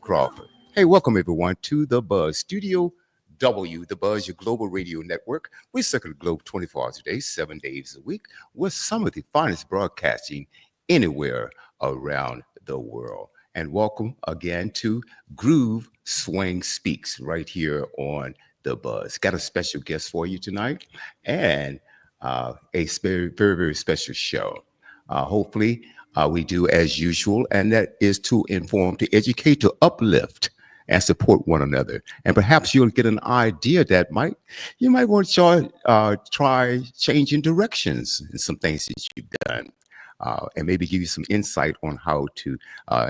Crawford. Hey, welcome everyone to The Buzz Studio W, The Buzz, your global radio network. We circle the globe 24 hours a day, 7 days a week, with some of the finest broadcasting anywhere around the world. And welcome again to Groove Swing Speaks right here on The Buzz. Got a special guest for you tonight and very special show. Hopefully, we do as usual, and that is to inform, to educate, to uplift, and support one another. And perhaps you'll get an idea that you might want to try changing directions in some things that you've done, and maybe give you some insight on how to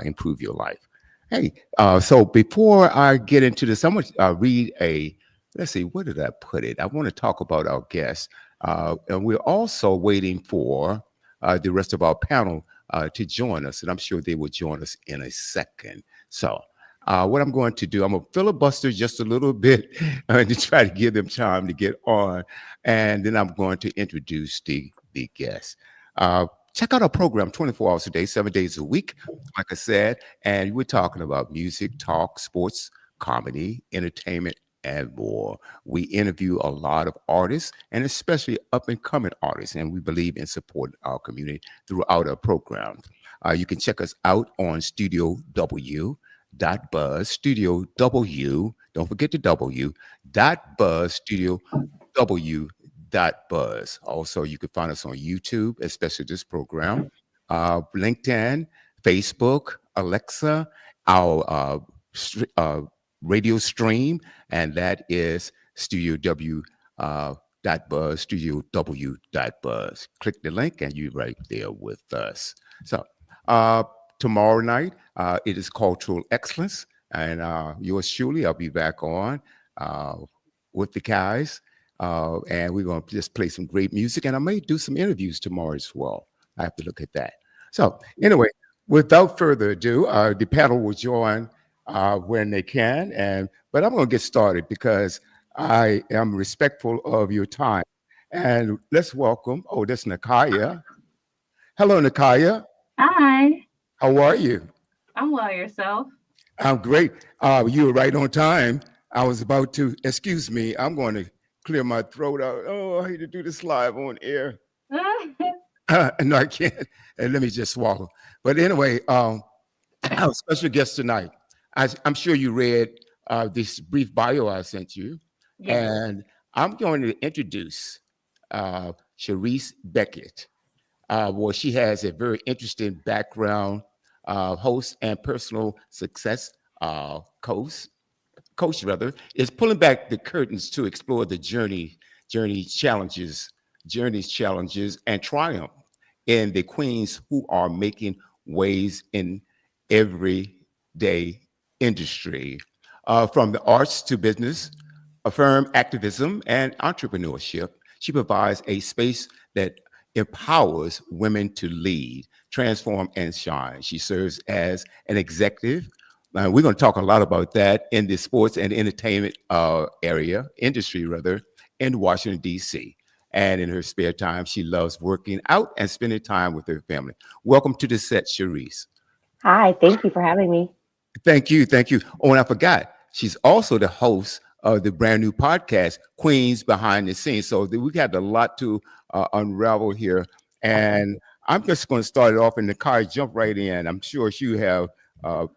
improve your life. Hey, so before I get into this, I'm going to read a. Let's see, where did I put it? I want to talk about our guests, and we're also waiting for the rest of our panel to join us, and I'm sure they will join us in a second. So, what I'm going to do, I'm going to filibuster just a little bit to try to give them time to get on, and then I'm going to introduce the guests. Check out our program 24 hours a day, 7 days a week, like I said, and we're talking about music, talk, sports, comedy, entertainment, and more. We interview a lot of artists and especially up and coming artists, and we believe in supporting our community throughout our programs. You can check us out on Studio W. Buzz Studio W. Don't forget the W. Buzz Studio W. Buzz. Also, you can find us on YouTube, especially this program, LinkedIn, Facebook, Alexa, our radio stream, and that is Studio W. Buzz, Studio W. Buzz. Click the link, and you're right there with us. So, tomorrow night, it is Cultural Excellence, and yours truly, I'll be back on with the guys, and we're going to just play some great music, and I may do some interviews tomorrow as well. I have to look at that. So, anyway, without further ado, the panel will join when they can, but I'm going to get started because I am respectful of your time. And let's welcome, that's Nakaya. Hello, Nakaya. Hi, How are you? I'm well. Yourself? I'm great. You were right on time. I was about to, excuse me, I'm going to clear my throat out. Oh, I hate to do this live on air. No, I can't. And let me just swallow. But anyway, I have a special guest tonight. I'm sure you read this brief bio I sent you. Yes. And I'm going to introduce Charise Beckett. Well, she has a very interesting background, host and personal success coach rather, is pulling back the curtains to explore the journeys, challenges, and triumph in the queens who are making waves in everyday industry, from the arts to business, affirm activism, and entrepreneurship. She provides a space that empowers women to lead, transform, and shine. She serves as an executive. We're going to talk a lot about that in the sports and entertainment industry rather, in Washington, D.C. And in her spare time, she loves working out and spending time with her family. Welcome to the set, Charise. Hi, thank you for having me. Thank you. Oh, and I forgot, she's also the host of the brand new podcast, Queens Behind the Scenes. So we got a lot to unravel here. And I'm just going to start it off in the car, jump right in. I'm sure you have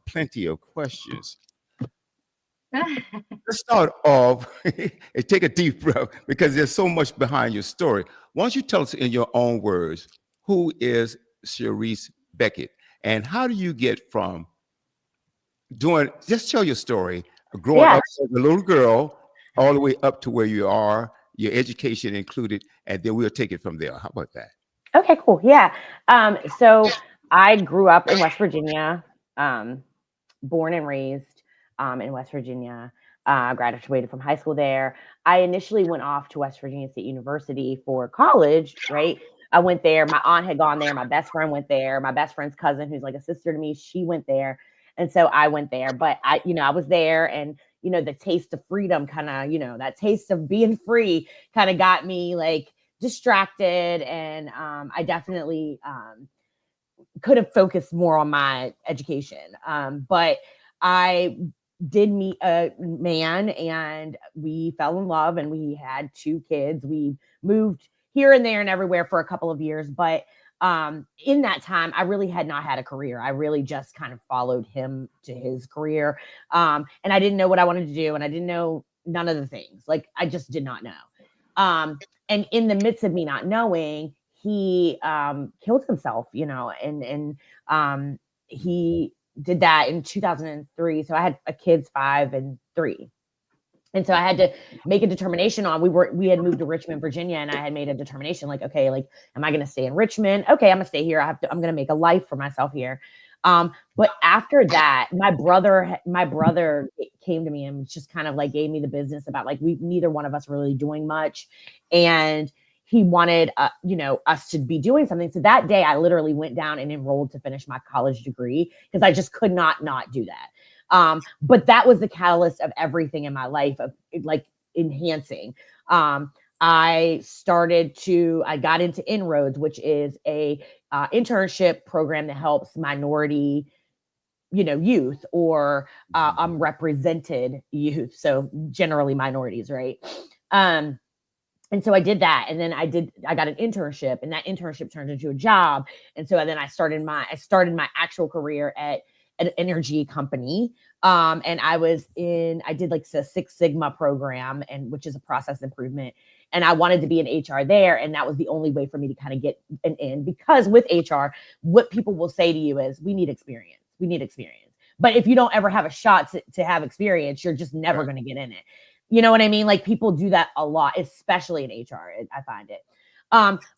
plenty of questions. Let's start off and take a deep breath because there's so much behind your story. Why don't you tell us in your own words, who is Charise Beckett? And how do you get from just tell your story, growing up as a little girl, all the way up to where you are, your education included, and then we'll take it from there. How about that? Okay, cool. Yeah. So I grew up in West Virginia, born and raised in West Virginia. Graduated from high school there. I initially went off to West Virginia State University for college, right? I went there. My aunt had gone there. My best friend went there. My best friend's cousin, who's like a sister to me, she went there. And so I went there, but I was there, and, the taste of freedom kind of, that taste of being free kind of got me like distracted. And I definitely could have focused more on my education. But I did meet a man and we fell in love and we had 2 kids. We moved here and there and everywhere for a couple of years, but in that time I really had not had a career. I really just kind of followed him to his career. And I didn't know what I wanted to do and I didn't know none of the things. Like I just did not know. And in the midst of me not knowing, he killed himself, and he did that in 2003. So I had a kids 5 and 3. And so I had to make a determination on, we had moved to Richmond, Virginia, and I had made a determination like, okay, like, am I going to stay in Richmond? Okay, I'm going to stay here. I'm going to make a life for myself here. But after that, my brother came to me and just kind of like gave me the business about like, neither one of us really doing much. And he wanted, us to be doing something. So that day I literally went down and enrolled to finish my college degree because I just could not do that. But that was the catalyst of everything in my life of like enhancing. I got into Inroads, which is a internship program that helps minority, youth or unrepresented youth. So generally minorities, right? And so I did that. And then I got an internship and that internship turned into a job. And so then I started my actual career at an energy company. And I did like a 6 Sigma program which is a process improvement. And I wanted to be in HR there. And that was the only way for me to kind of get an in, because with HR, what people will say to you is we need experience. We need experience. But if you don't ever have a shot to have experience, you're just never going to get in it. You know what I mean? Like people do that a lot, especially in HR. I find it.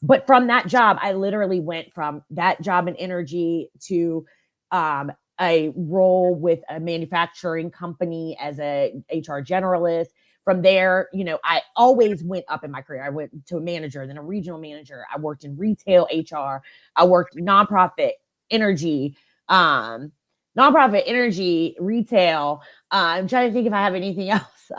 But from that job, I literally went from that job in energy to a role with a manufacturing company as a HR generalist. From there, I always went up in my career. I went to a manager, then a regional manager. I worked in retail HR. I worked nonprofit energy, retail. I'm trying to think if I have anything else,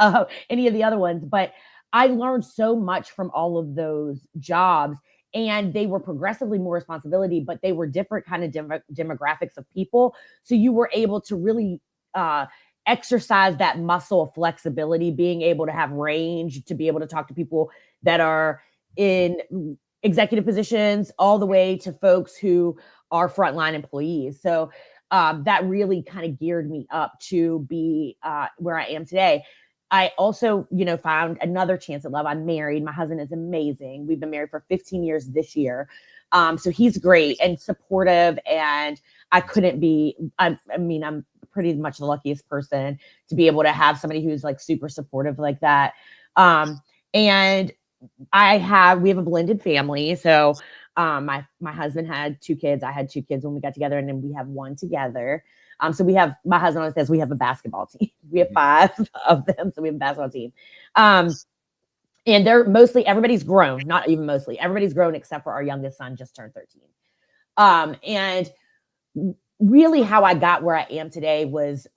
any of the other ones, but I learned so much from all of those jobs. And they were progressively more responsibility, but they were different kind of demographics of people. So you were able to really exercise that muscle of flexibility, being able to have range, to be able to talk to people that are in executive positions all the way to folks who are frontline employees. So that really kind of geared me up to be where I am today. I also, found another chance at love. I'm married. My husband is amazing. We've been married for 15 years this year. So he's great and supportive, and I'm pretty much the luckiest person to be able to have somebody who's like super supportive like that. And we have a blended family. So my husband had 2 kids. I had 2 kids when we got together, and then we have 1 together. So my husband always says we have a basketball team. We have 5 of them. So we have a basketball team. And they're everybody's grown, not even mostly, everybody's grown except for our youngest son just turned 13. And really how I got where I am today was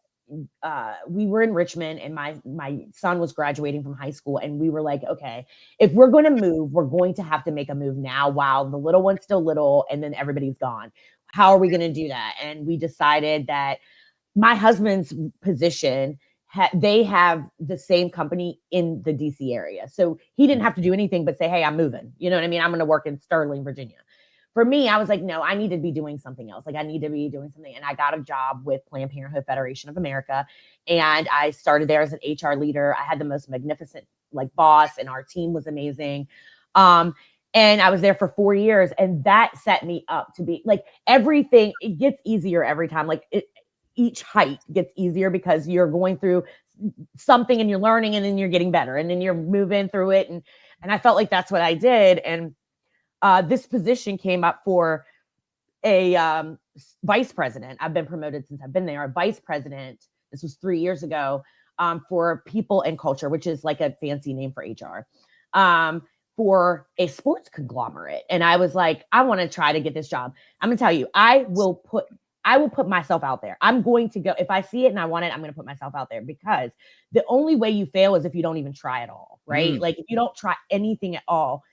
we were in Richmond and my son was graduating from high school, and we were like, okay, if we're going to move, we're going to have to make a move now while the little one's still little and then everybody's gone. How are we going to do that? And we decided that my husband's position, they have the same company in the DC area. So he didn't have to do anything but say, hey, I'm moving. You know what I mean? I'm going to work in Sterling, Virginia. For me, I was like, no, I need to be doing something else. Like I need to be doing something. And I got a job with Planned Parenthood Federation of America. And I started there as an HR leader. I had the most magnificent boss, and our team was amazing. And I was there for 4 years, and that set me up to be like everything. It gets easier every time. Each height gets easier because you're going through something and you're learning, and then you're getting better, and then you're moving through it. And I felt like that's what I did. And this position came up for a vice president. I've been promoted since I've been there. A vice president. This was 3 years ago, for people and culture, which is like a fancy name for HR. For a sports conglomerate. And I was like, I want to try to get this job. I'm going to tell you, I will put myself out there. I'm going to go, if I see it and I want it, I'm going to put myself out there, because the only way you fail is if you don't even try at all, right? Like if you don't try anything at all.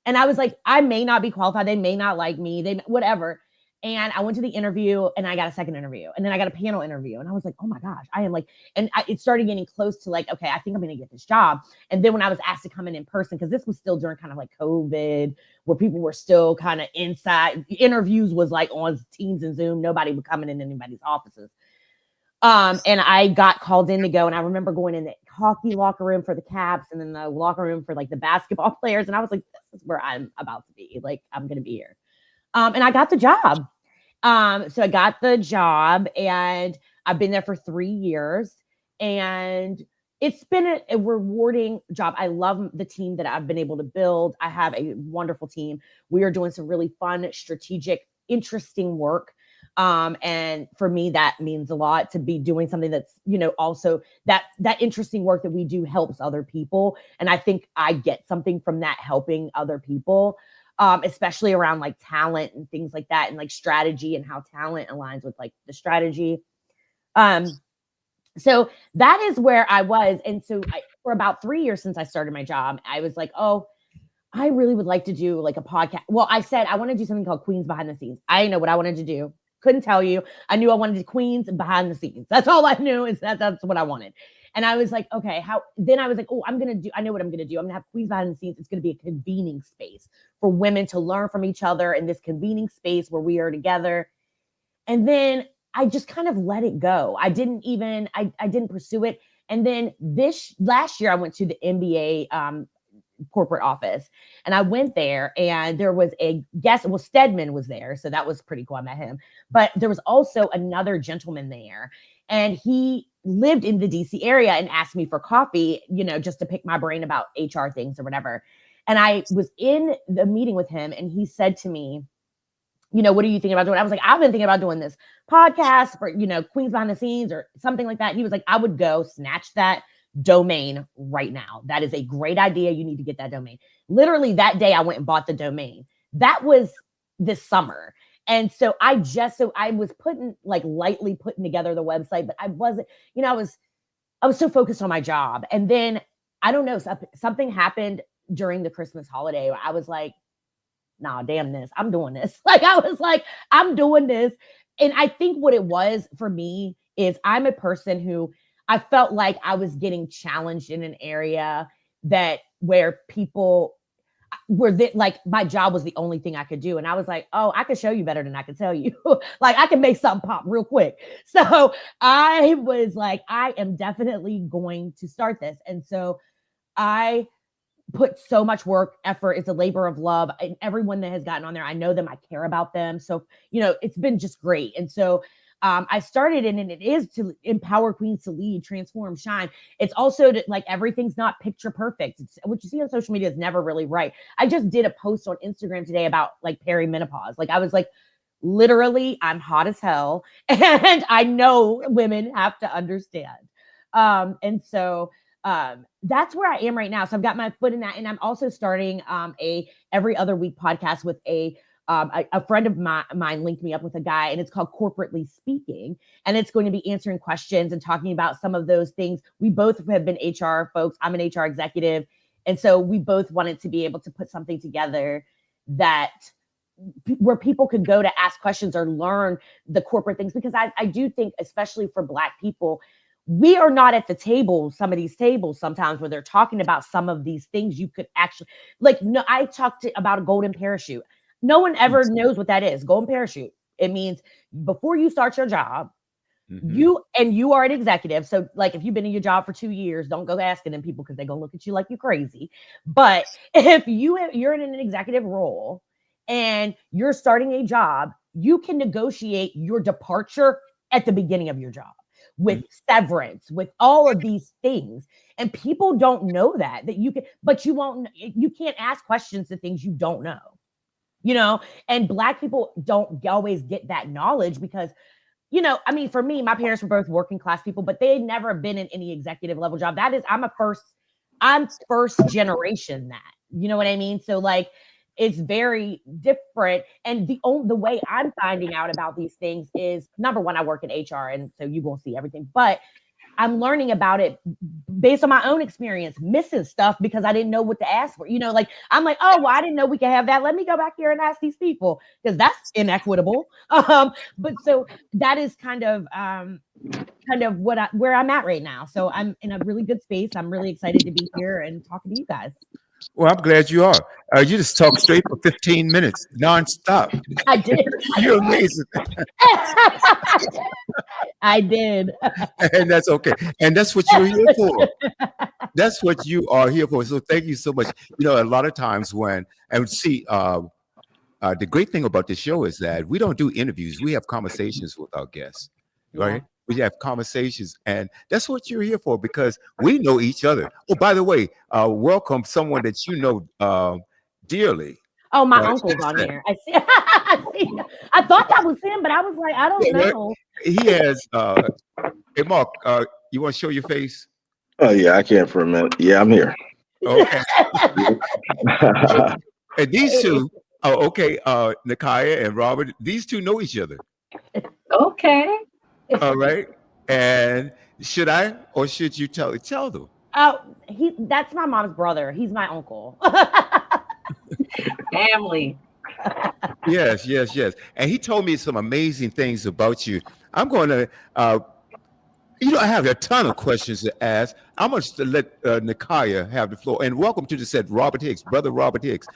And I was like, I may not be qualified. They may not like me, whatever. And I went to the interview and I got a second interview and then I got a panel interview. And I was like, oh my gosh, I am like, it started getting close to like, okay, I think I'm going to get this job. And then when I was asked to come in person, because this was still during kind of like COVID, where people were still kind of inside, interviews was like on Teams and Zoom, nobody would come in anybody's offices. And I got called in to go. And I remember going in the hockey locker room for the Caps and then the locker room for like the basketball players. And I was like, this is where I'm about to be. Like, I'm going to be here. And I got the job. So I got the job and I've been there for 3 years and it's been a rewarding job. I love the team that I've been able to build. I have a wonderful team. We are doing some really fun, strategic, interesting work. And for me, that means a lot to be doing something that's, also that interesting work that we do helps other people. And I think I get something from that, helping other people. Especially around like talent and things like that and like strategy and how talent aligns with like the strategy. So that is where I was. And so for about 3 years since I started my job, I was like, oh, I really would like to do like a podcast. Well, I said, I want to do something called Queens Behind the Scenes. I didn't know what I wanted to do. Couldn't tell you. I knew I wanted to Queens behind the scenes. That's all I knew is that's what I wanted. And I was like, okay, then I was like, oh, I know what I'm going to do. I'm going to have Queens Behind the Scenes. It's going to be a convening space for women to learn from each other in this convening space where we are together. And then I just kind of let it go. I didn't pursue it. And then last year I went to the NBA corporate office and I went there and there was a guest. Well, Stedman was there. So that was pretty cool. I met him, but there was also another gentleman there and he lived in the DC area and asked me for coffee, just to pick my brain about HR things or whatever. And I was in the meeting with him and he said to me, what are you thinking about doing? I was like, I've been thinking about doing this podcast for, Queens Behind the Scenes or something like that. He was like, I would go snatch that domain right now. That is a great idea. You need to get that domain. Literally that day I went and bought the domain. That was this summer. And so I was lightly putting together the website, but I wasn't, I was so focused on my job. And then I don't know, something happened during the Christmas holiday. I was like, nah, damn this. I'm doing this. I'm doing this. And I think what it was for me is I'm a person who I felt like I was getting challenged in an area where people like my job was the only thing I could do. And I was like, oh, I could show you better than I could tell you. Like I can make something pop real quick. So I was like, I am definitely going to start this. And so I put so much work, effort. It's a labor of love. And everyone that has gotten on there, I know them, I care about them. So, it's been just great. And so I started in, and it is to empower queens to lead, transform, shine. It's also to, like, everything's not picture perfect. What you see on social media is never really right. I just did a post on Instagram today about like perimenopause. Like I was like, literally, I'm hot as hell. And I know women have to understand. And so that's where I am right now. So I've got my foot in that. And I'm also starting a every other week podcast with a friend of mine linked me up with a guy, and it's called Corporately Speaking. And it's going to be answering questions and talking about some of those things. We both have been HR folks. I'm an HR executive. And so we both wanted to be able to put something together where people could go to ask questions or learn the corporate things. Because I do think, especially for Black people, we are not at the table, some of these tables sometimes where they're talking about some of these things you could actually, I talked about a golden parachute. No one ever knows what that is. Golden parachute. It means before you start your job, you are an executive. So like if you've been in your job for 2 years, don't go asking them people because they're going to look at you like you're crazy. But if you're in an executive role and you're starting a job, you can negotiate your departure at the beginning of your job with severance, with all of these things. And people don't know that you can, but you can't ask questions to things you don't know. And Black people don't always get that knowledge because, for me, my parents were both working class people, but they had never been in any executive level job. I'm first generation that, you know what I mean? So like, it's very different. And the way I'm finding out about these things is, number one, I work in HR. And so you won't see everything, but I'm learning about it based on my own experience, missing stuff because I didn't know what to ask for. Like I'm like, oh, well, I didn't know we could have that. Let me go back here and ask these people because that's inequitable. But so that is kind of where I'm at right now. So I'm in a really good space. I'm really excited to be here and talking to you guys. Well, I'm glad you are. You just talked straight for 15 minutes, nonstop. I did. You're amazing. I did. And that's okay. And that's what you're here for. That's what you are here for. So thank you so much. A lot of times the great thing about this show is that we don't do interviews. We have conversations with our guests, right? Yeah. We have conversations, and that's what you're here for because we know each other. Oh, by the way, welcome someone that you know dearly. Oh, my uncle's on here. I see. I thought that was him, but I was like, I don't know. He has. Hey, Mark, you want to show your face? Oh yeah, I can for a minute. Yeah, I'm here. Okay. And these two, okay, Nakaya and Robert, these two know each other. Okay. All right. And should I or should you tell them? Oh, that's my mom's brother. He's my uncle. Family. Yes. And he told me some amazing things about you. I'm going to, I have a ton of questions to ask. I'm going to let Nakaya have the floor. And welcome to the set, Robert Hicks, brother Robert Hicks.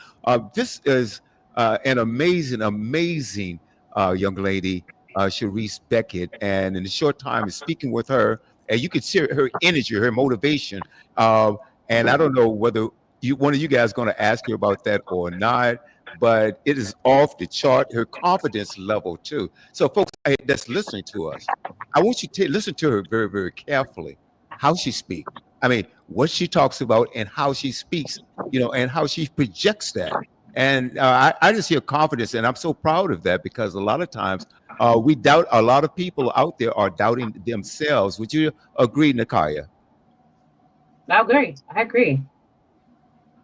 This is an amazing young lady, Charise Beckett. And in a short time, is speaking with her, and you can see her energy, her motivation. And I don't know whether one of you guys going to ask her about that or not, but it is off the chart, her confidence level too. So folks that's listening to us, I want you to listen to her very, very carefully, how she speaks. I mean, what she talks about and how she speaks, and how she projects that. And I just hear confidence, and I'm so proud of that because a lot of times we doubt, a lot of people out there are doubting themselves. Would you agree, Nakaya? I agree.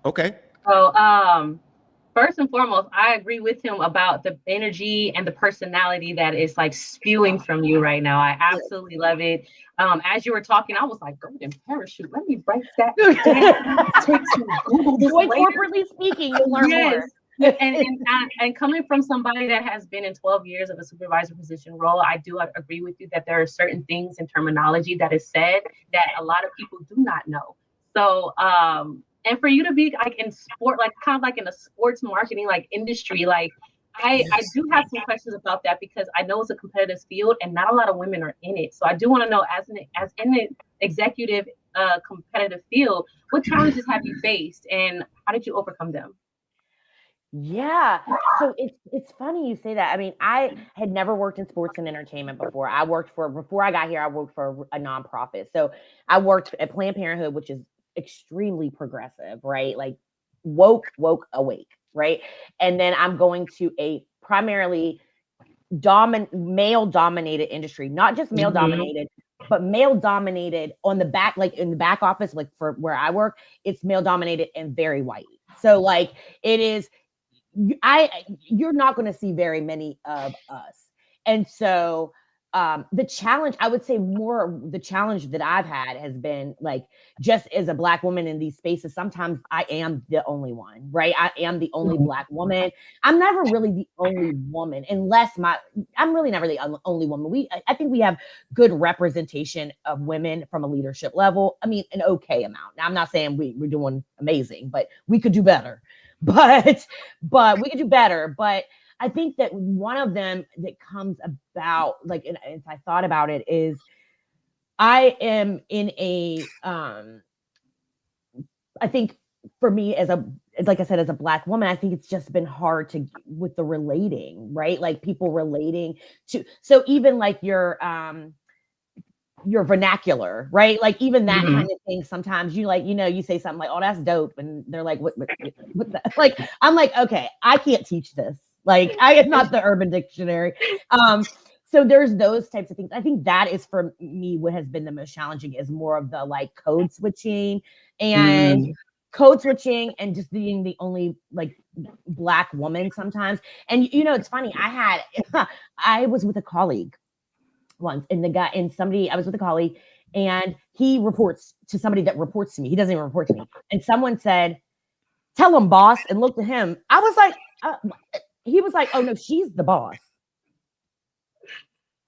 Okay. So, first and foremost, I agree with him about the energy and the personality that is like spewing from you right now. I absolutely love it. As you were talking, I was like, golden parachute. Let me write that down. Take some Google this later. Corporately speaking, you'll learn more. And coming from somebody that has been in 12 years of a supervisor position role, I do agree with you that there are certain things in terminology that is said that a lot of people do not know. So, and for you to be like in sport, like kind of like in a sports marketing like industry, like I do have some questions about that because I know it's a competitive field and not a lot of women are in it. So I do want to know, as in an executive competitive field, what challenges have you faced and how did you overcome them? Yeah. So it's funny you say that. I mean, I had never worked in sports and entertainment before. Before I got here, I worked for a nonprofit. So I worked at Planned Parenthood, which is extremely progressive, right? Like woke, awake, right? And then I'm going to a primarily male dominated industry, not just male dominated, but male dominated on the back, like in the back office, like for where I work, it's male dominated and very white. So like it is, you're not going to see very many of us. And so the challenge, I would say the challenge that I've had has been like, just as a Black woman in these spaces, sometimes I am the only one, right? I am the only Black woman. I'm never really the only woman I'm really never the only woman. I think we have good representation of women from a leadership level. I mean, an okay amount. Now, I'm not saying we're doing amazing, but we could do better. But we could do better. But I think that one of them that comes about, like, and if I thought about it, is I am in a, I think for me like I said, as a Black woman, I think it's just been hard with the relating, right? Like people relating to, so even like your vernacular, right? Like even that kind of thing. Sometimes you you say something like, "Oh, that's dope," and they're like, "What that?" Like I'm like, okay, I can't teach this. Like I am not the Urban Dictionary. So there's those types of things. I think that is for me what has been the most challenging is more of the like code switching and just being the only like Black woman sometimes. And it's funny. I was with a colleague once, and I was with a colleague, and he reports to somebody that reports to me. He doesn't even report to me. And someone said, "Tell him, boss," and looked at him. I was like, he was like, "Oh no, she's the boss."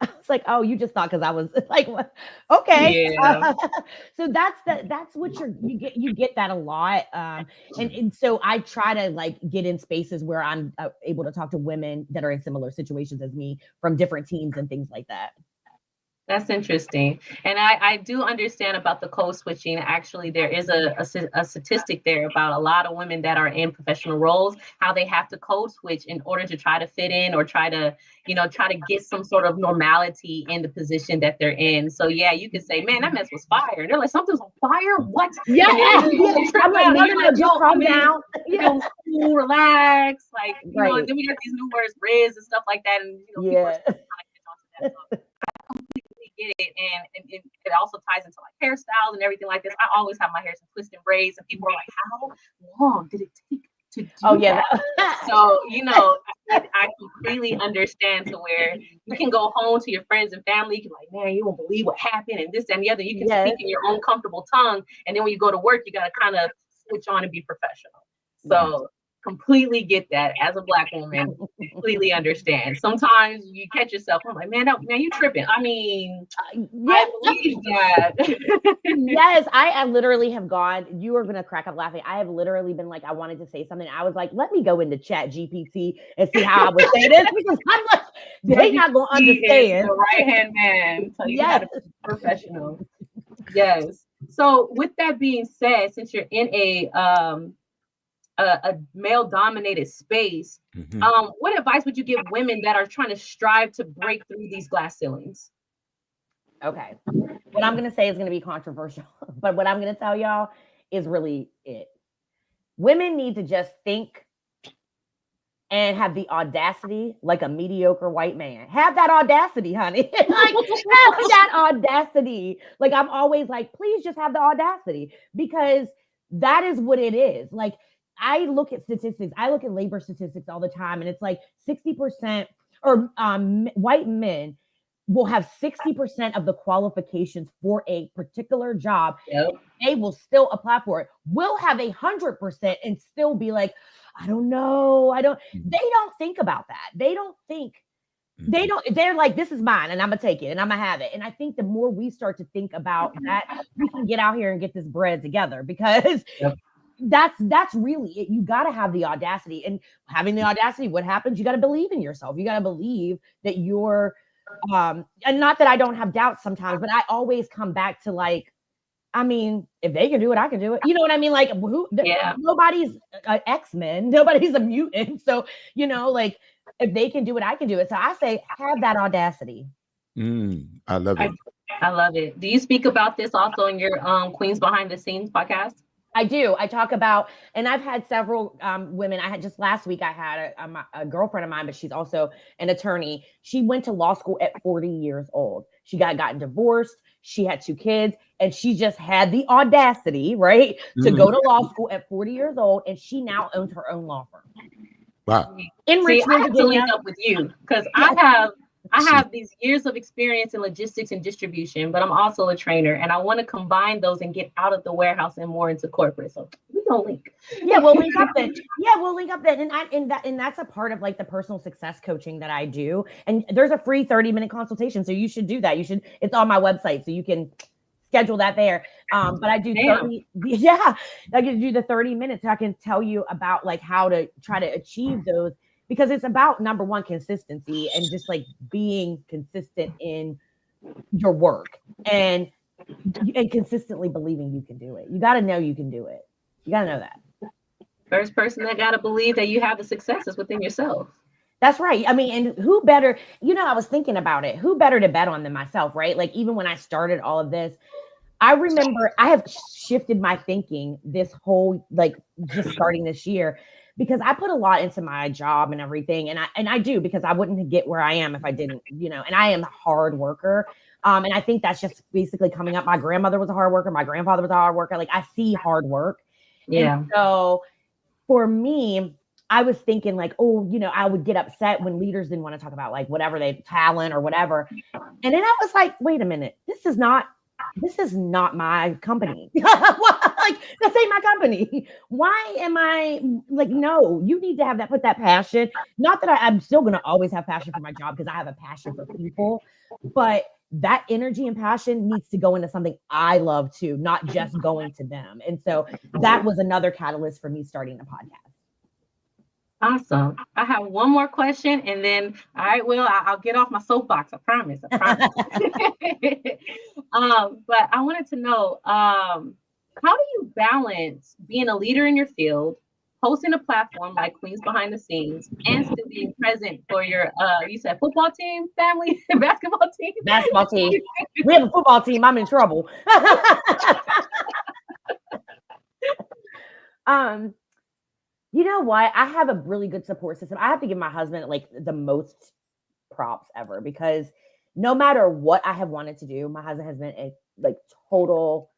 I was like, "Oh, you just thought because I was like, what? Okay." Yeah. So that's what you get that a lot. And so I try to like get in spaces where I'm able to talk to women that are in similar situations as me from different teams and things like that. That's interesting. And I do understand about the code switching. Actually, there is a statistic there about a lot of women that are in professional roles, how they have to code switch in order to try to fit in or try to get some sort of normality in the position that they're in. So yeah, you could say, man, that mess was fire. And they're like, something's on fire? What? Yeah. I'm like, no, just calm down. Yeah. Cool, relax. Like, Right. and then we got these new words, Riz and stuff like that. And people are still trying to catch on to that. So I completely get it. And it also ties into like hairstyles and everything like this. I always have my hair some twist and braids, and people are like, how long did it take to do that? So, I completely understand to where you can go home to your friends and family. You can like, man, you won't believe what happened and this and the other. You can speak in your own comfortable tongue. And then when you go to work, you got to kind of switch on and be professional. So completely get that as a Black woman, completely understand. Sometimes you catch yourself, I'm like, man, you tripping. I mean, I believe that. Yes, I literally have gone, you are going to crack up laughing. I have literally been like, I wanted to say something. I was like, let me go into Chat GPT and see how I would say this, because I'm like, they're not going to understand. The right-hand man. So you got to be professional. Yes. So with that being said, since you're in a male-dominated space, what advice would you give women that are trying to strive to break through these glass ceilings? Okay. What I'm going to say is going to be controversial, but what I'm going to tell y'all is really it. Women need to just think and have the audacity like a mediocre white man. Have that audacity, honey. Like, have that audacity. Like, I'm always like, please just have the audacity, because that is what it is. Like, I look at statistics. I look at labor statistics all the time, and it's like 60% or white men will have 60% of the qualifications for a particular job. Yep. They will still apply for it. We'll have 100% and still be like, I don't know. They don't think about that. They're like, this is mine and I'm going to take it and I'm going to have it. And I think the more we start to think about that, we can get out here and get this bread together, because that's really it. You got to have the audacity, and having the audacity, what happens? You got to believe in yourself. You got to believe that you're, and not that I don't have doubts sometimes, but I always come back to like, I mean, if they can do it, I can do it. You know what I mean? Like, nobody's an X-Men, nobody's a mutant. So, like, if they can do it, I can do it. So I say, have that audacity. I love it. I love it. Do you speak about this also in your Queens Behind the Scenes podcast? I do. I talk about, and I've had several women. I had just last week, I had a girlfriend of mine, but she's also an attorney. She went to law school at 40 years old. She gotten divorced. She had 2 kids, and she just had the audacity, right, to go to law school at 40 years old. And she now owns her own law firm. Wow. In Richmond, I have to link up with you, because I have these years of experience in logistics and distribution, but I'm also a trainer, and I want to combine those and get out of the warehouse and more into corporate. So we gonna link. Yeah, we'll link up then. And that's a part of like the personal success coaching that I do. And there's a free 30-minute consultation, so you should do that. It's on my website, so you can schedule that there. But I do 30. Yeah, I can do the 30 minutes. So I can tell you about like how to try to achieve those. Because it's about, number one, consistency, and just like being consistent in your work and consistently believing you can do it. You got to know you can do it. You got to know that. First person that got to believe that you have the successes within yourself. That's right. I mean, and who better, I was thinking about it. Who better to bet on than myself, right? Like, even when I started all of this, I remember I have shifted my thinking this whole, like, just starting this year, because I put a lot into my job and everything. And I do, because I wouldn't get where I am if I didn't, and I am a hard worker. And I think that's just basically coming up. My grandmother was a hard worker. My grandfather was a hard worker. Like, I see hard work. Yeah. And so for me, I was thinking like, I would get upset when leaders didn't want to talk about like whatever they talent or whatever. And then I was like, wait a minute, this is not this is not my company. Like, this ain't my company. Why am I like, no, you need to put that passion. Not that I'm still going to always have passion for my job, because I have a passion for people, but that energy and passion needs to go into something I love too, not just going to them. And so that was another catalyst for me starting a podcast. Awesome. I have one more question, and then, all right, Will, I'll get off my soapbox. I promise. But I wanted to know, how do you balance being a leader in your field, hosting a platform like Queens Behind the Scenes, and still being present for your, you said football team, family, basketball team? Basketball team. We have a football team. I'm in trouble. You know what? I have a really good support system. I have to give my husband like the most props ever, because no matter what I have wanted to do, my husband has been a like total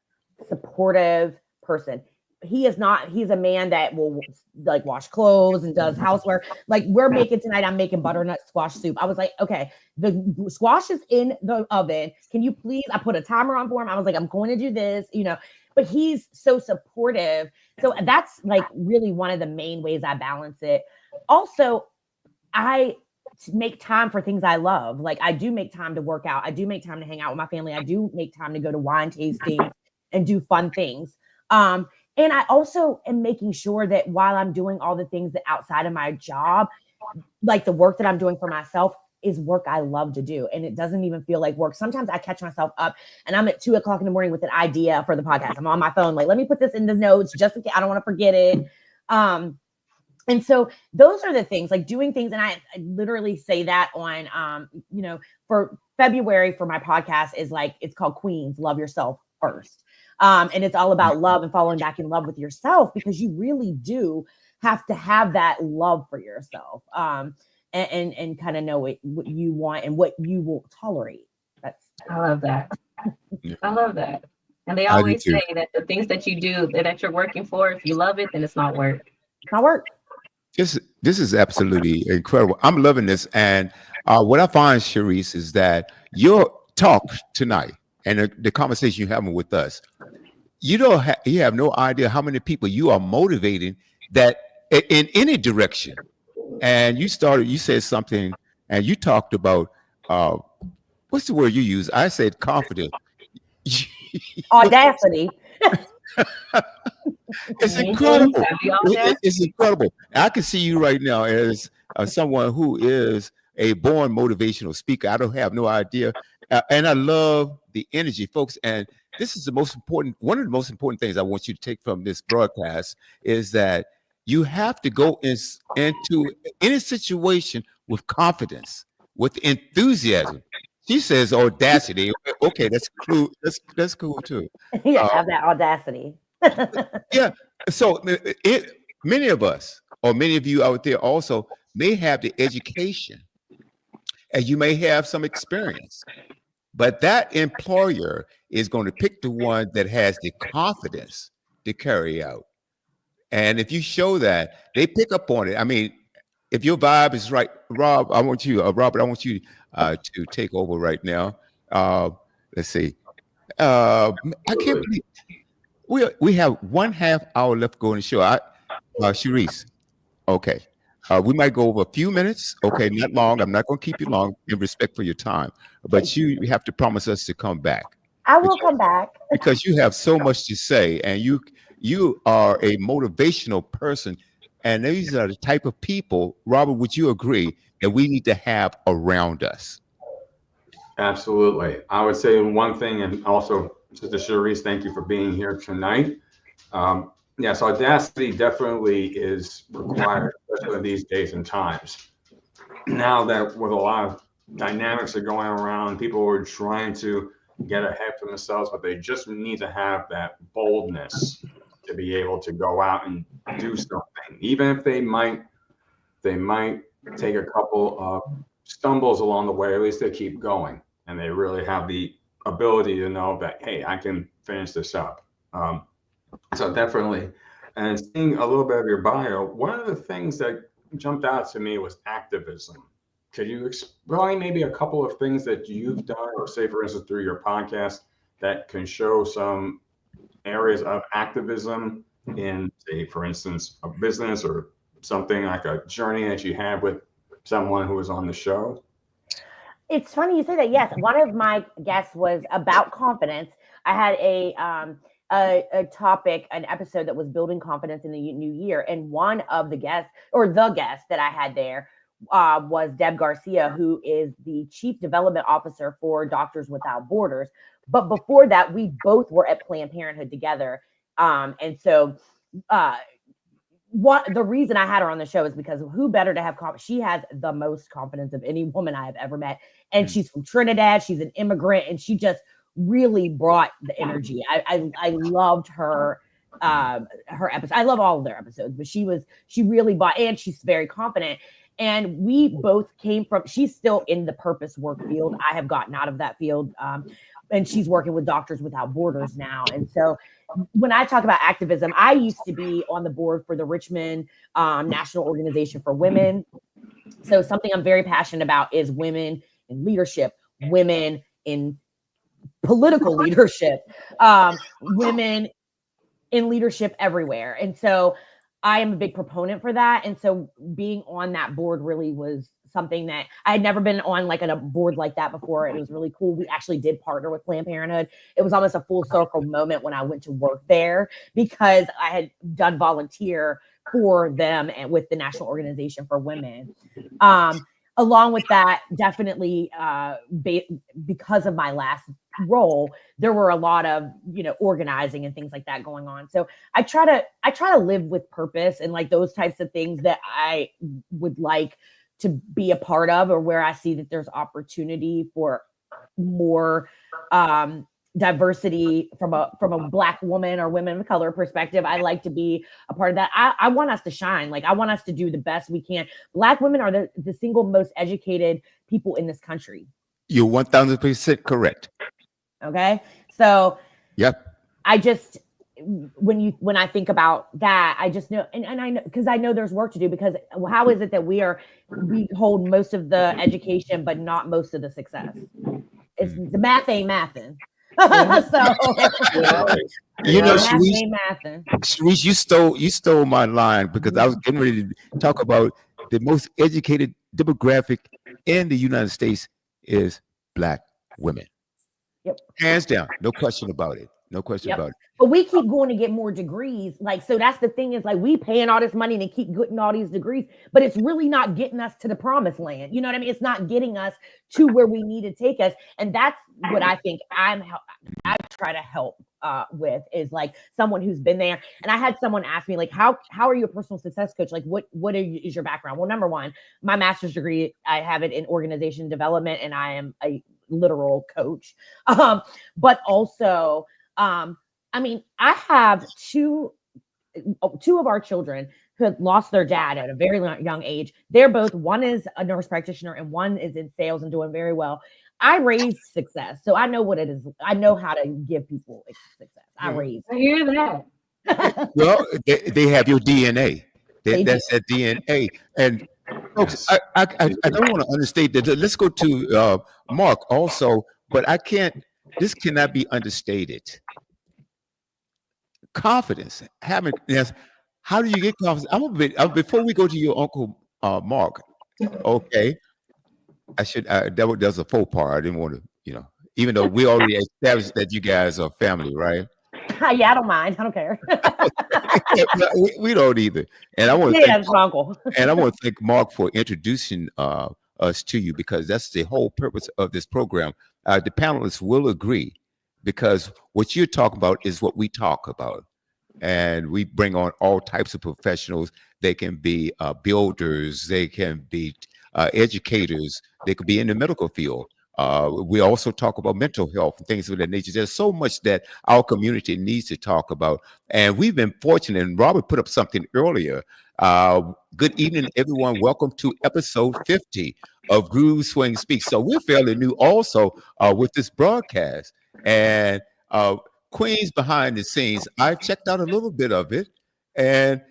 supportive person. He's a man that will like wash clothes and does housework. Like, we're making tonight, I'm making butternut squash soup. I was like, okay, the squash is in the oven. Can you please? I put a timer on for him. I was like, I'm going to do this, but he's so supportive. So that's like really one of the main ways I balance it. Also, I make time for things I love. Like, I do make time to work out. I do make time to hang out with my family. I do make time to go to wine tastings and do fun things. And I also am making sure that while I'm doing all the things that outside of my job, like the work that I'm doing for myself is work I love to do. And it doesn't even feel like work. Sometimes I catch myself up and I'm at 2:00 in the morning with an idea for the podcast. I'm on my phone, like, let me put this in the notes just in case I don't want to forget it. And so those are the things, like doing things. And I literally say that on, for February for my podcast is like, it's called Queens, Love Yourself First. And it's all about love and falling back in love with yourself, because you really do have to have that love for yourself. And kind of know what you want and what you will tolerate. I love that. I love that. And they always say that the things that you do, that you're working for, if you love it, then it's not work. It's not work. This is absolutely incredible. I'm loving this. And what I find, Charise, is that your talk tonight and the conversation you're having with us, you have no idea how many people you are motivating that in any direction. And you said something, and you talked about what's the word you use? I said confident. Audacity. It's incredible. It's incredible. I can see you right now as someone who is a born motivational speaker. I don't have no idea. And I love the energy, folks. And this is one of the most important things I want you to take from this broadcast is that you have to go into any situation with confidence, with enthusiasm. She says audacity. Okay, that's cool. That's cool too. Yeah, have that audacity. Yeah. So many of us, or many of you out there also, may have the education, and you may have some experience, but that employer is going to pick the one that has the confidence to carry out. And if you show that, they pick up on it. I mean, if your vibe is right, Robert, I want you to take over right now. Let's see. I can't believe we have 1/2 hour left going to show. Charise, okay. We might go over a few minutes. Okay, not long. I'm not going to keep you long in respect for your time. But you have to promise us to come back. I will come back. Because you have so much to say, and you are a motivational person. And these are the type of people, Robert, would you agree, that we need to have around us? Absolutely. I would say one thing, and also, Sister Charise, thank you for being here tonight. Yes, audacity definitely is required, especially in these days and times. Now that with a lot of dynamics are going around, people are trying to get ahead for themselves, but they just need to have that boldness to be able to go out and do something, even if they might take a couple of stumbles along the way. At least they keep going, and they really have the ability to know that, hey, I can finish this up. So definitely, and seeing a little bit of your bio, one of the things that jumped out to me was activism. Could you explain maybe a couple of things that you've done, or say, for instance, through your podcast, that can show some areas of activism in, say, for instance, a business or something like a journey that you had with someone who was on the show? It's funny you say that. Yes, one of my guests was about confidence. I had a topic, an episode that was building confidence in the new year, and one of the guests, or the guest that I had there, was Deb Garcia, who is the Chief Development Officer for Doctors Without Borders. But before that, we both were at Planned Parenthood together, and so. What the reason I had her on the show is because who better to have confidence? She has the most confidence of any woman I have ever met. And she's from Trinidad. She's an immigrant, and she just really brought the energy. I loved her episode. I love all of their episodes, but she really bought, and she's very confident. And we both came from, she's still in the purpose work field. I have gotten out of that field. And she's working with Doctors Without Borders now. And so when I talk about activism, I used to be on the board for the Richmond National Organization for Women. So something I'm very passionate about is women in leadership, women in political leadership, women in leadership everywhere. And so I am a big proponent for that. And so being on that board really was something that I had never been on, like on a board like that before. It was really cool. We actually did partner with Planned Parenthood. It was almost a full circle moment when I went to work there, because I had done volunteer for them and with the National Organization for Women. Along with that, definitely because of my last role, there were a lot of, organizing and things like that going on. So I try to live with purpose and like those types of things that I would like to be a part of, or where I see that there's opportunity for more diversity from a Black woman or women of color perspective. I like to be a part of that. I want us to shine. Like I want us to do the best we can. Black women are the single most educated people in this country. You're 1000% correct. Okay. So yep. I just, when I think about that, I just know, and I know, because I know there's work to do, because how is it that we hold most of the education, but not most of the success? It's the math ain't mathin'. Charise, you stole my line, because I was getting ready to talk about the most educated demographic in the United States is Black women. Yep. Hands down, no question about it. No question about it. But we keep going to get more degrees. Like, so that's the thing, is like we paying all this money and keep getting all these degrees, but it's really not getting us to the promised land. You know what I mean? It's not getting us to where we need to take us. And that's what I think I try to help with, is like someone who's been there. And I had someone ask me, like, how are you a personal success coach? Like, what is your background? Well, number one, my master's degree, I have it in organization development, and I am a literal coach. But also, I have two of our children who had lost their dad at a very young age. They're both, one is a nurse practitioner and one is in sales and doing very well. I raised success, so I know what it is. I know how to give people success. I hear that. Well, they have your DNA. That's that DNA. And folks, I don't want to understate that. Let's go to Mark also, but this cannot be understated. Confidence, how do you get confidence? Before we go to your uncle Mark, okay, that was a faux pas. I didn't want to, even though we already established that you guys are family, right? Yeah, I don't mind. I don't care. we don't either. And I want to thank uncle. And I want to thank Mark for introducing us to you, because that's the whole purpose of this program. The panelists will agree, because what you're talking about is what we talk about. And we bring on all types of professionals. They can be builders, they can be educators, they could be in the medical field. We also talk about mental health and things of that nature. There's so much that our community needs to talk about. And we've been fortunate, and Robert put up something earlier. Good evening, everyone. Welcome to episode 50 of Groove Swing Speaks. So we're fairly new also with this broadcast. And Queens behind the scenes, I've checked out a little bit of it, and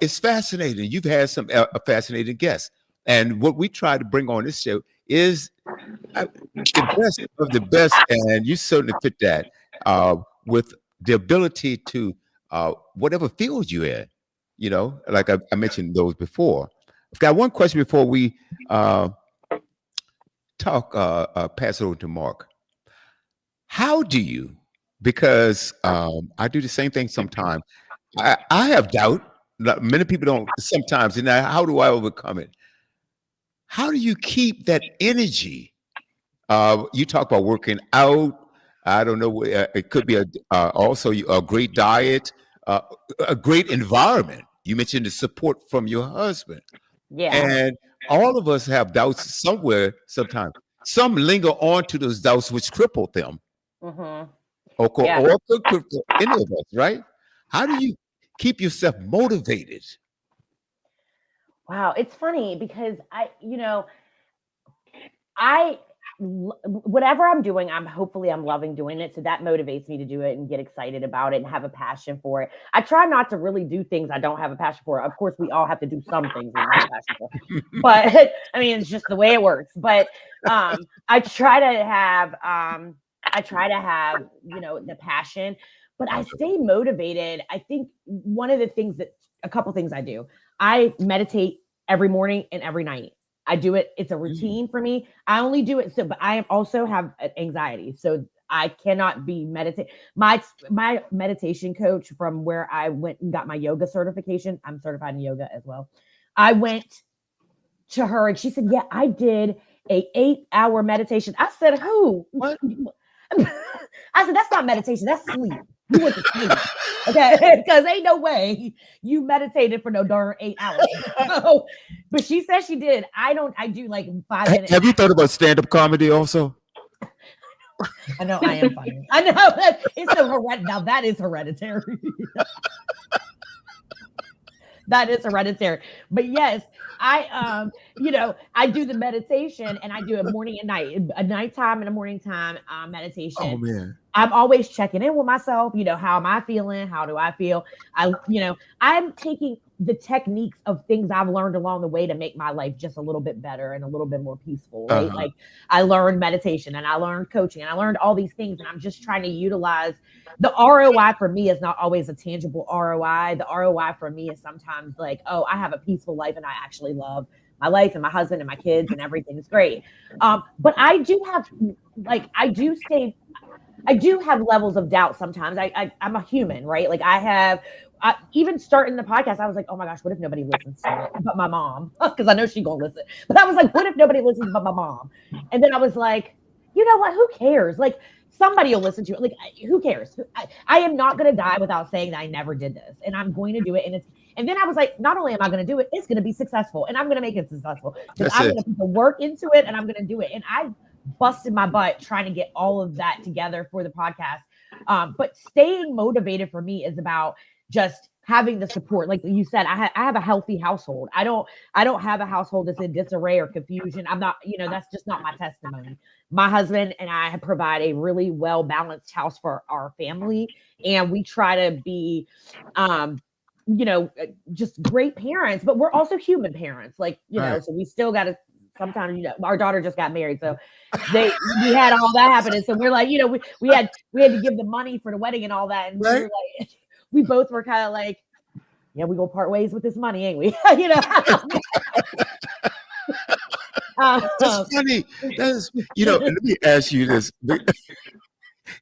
it's fascinating. You've had some fascinating guests. And what we try to bring on this show is the best of the best, and you certainly fit that. with the ability to whatever field you're in. You know, like I mentioned those before. I've got one question before we pass it over to Mark. How do you? Because I do the same thing sometimes. I have doubt. Many people don't sometimes. And how do I overcome it? How do you keep that energy? You talk about working out. I don't know. It could be also a great diet, a great environment. You mentioned the support from your husband. Yeah. And all of us have doubts somewhere sometimes. Some linger on to those doubts which cripple them. Mm-hmm. Or Yeah. could cripple any of us, right? How do you keep yourself motivated? Wow, it's funny because whatever I'm doing, I'm loving doing it. So that motivates me to do it and get excited about it and have a passion for it. I try not to really do things I don't have a passion for. Of course, we all have to do some things we don't have a passion for. But I mean, it's just the way it works. But I try to have the passion, but I stay motivated. I think a couple things I do. I meditate every morning and every night. I do it. It's a routine for me. I only do it but I also have anxiety. So I cannot be meditate. My meditation coach from where I went and got my yoga certification. I'm certified in yoga as well. I went to her and she said, yeah, I did a 8-hour meditation. I said, who? What? I said, that's not meditation. That's sleep. You went to sleep. Okay. Because ain't no way you meditated for no darn 8 hours. So, but she said she did. I do like 5 minutes. Have you thought about stand-up comedy also? I know I am funny. I know that now that is hereditary. That is hereditary. But yes, I do the meditation and I do it morning and night, a nighttime and a morning time meditation. Oh man. I'm always checking in with myself. How am I feeling? How do I feel? I'm taking the techniques of things I've learned along the way to make my life just a little bit better and a little bit more peaceful, right? Like I learned meditation and I learned coaching and I learned all these things. And I'm just trying to utilize the ROI. For me is not always a tangible ROI. The ROI for me is sometimes like, oh, I have a peaceful life and I actually love my life and my husband and my kids and everything is great. But I do have levels of doubt sometimes. I'm a human, right? Like even starting the podcast, I was like, oh my gosh, what if nobody listens to it but my mom? Because I know she's gonna listen. But I was like, what if nobody listens but my mom? And then I was like, you know what? Who cares? Like somebody will listen to it. Like who cares? I am not gonna die without saying that I never did this, and I'm going to do it. And then I was like, not only am I going to do it, it's going to be successful, and I'm going to make it successful. Because I'm going to put the work into it, and I'm going to do it. And I busted my butt trying to get all of that together for the podcast. But staying motivated for me is about just having the support. Like you said, I have a healthy household. I don't have a household that's in disarray or confusion. I'm not, that's just not my testimony. My husband and I provide a really well-balanced house for our family. And we try to be, just great parents, but we're also human parents. Like, so we still got to, sometimes, our daughter just got married. So we had all that happening. So we're like, we had to give the money for the wedding and all that. And we were like, we both were kind of like, yeah, we go part ways with this money, ain't we? That's funny. That's, let me ask you this.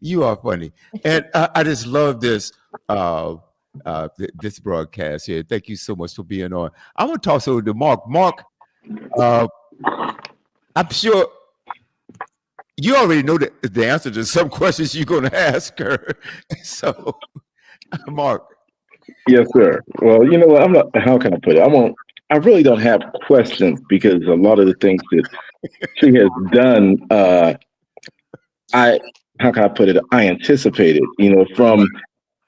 You are funny. And I just love this, this broadcast here. Thank you so much for being on. I'm going to toss over to Mark. Mark, I'm sure you already know the answer to some questions you're going to ask her. So, Mark. Yes, sir. Well, you know what? I'm not. How can I put it? I really don't have questions because a lot of the things that she has done, how can I put it? I anticipated. From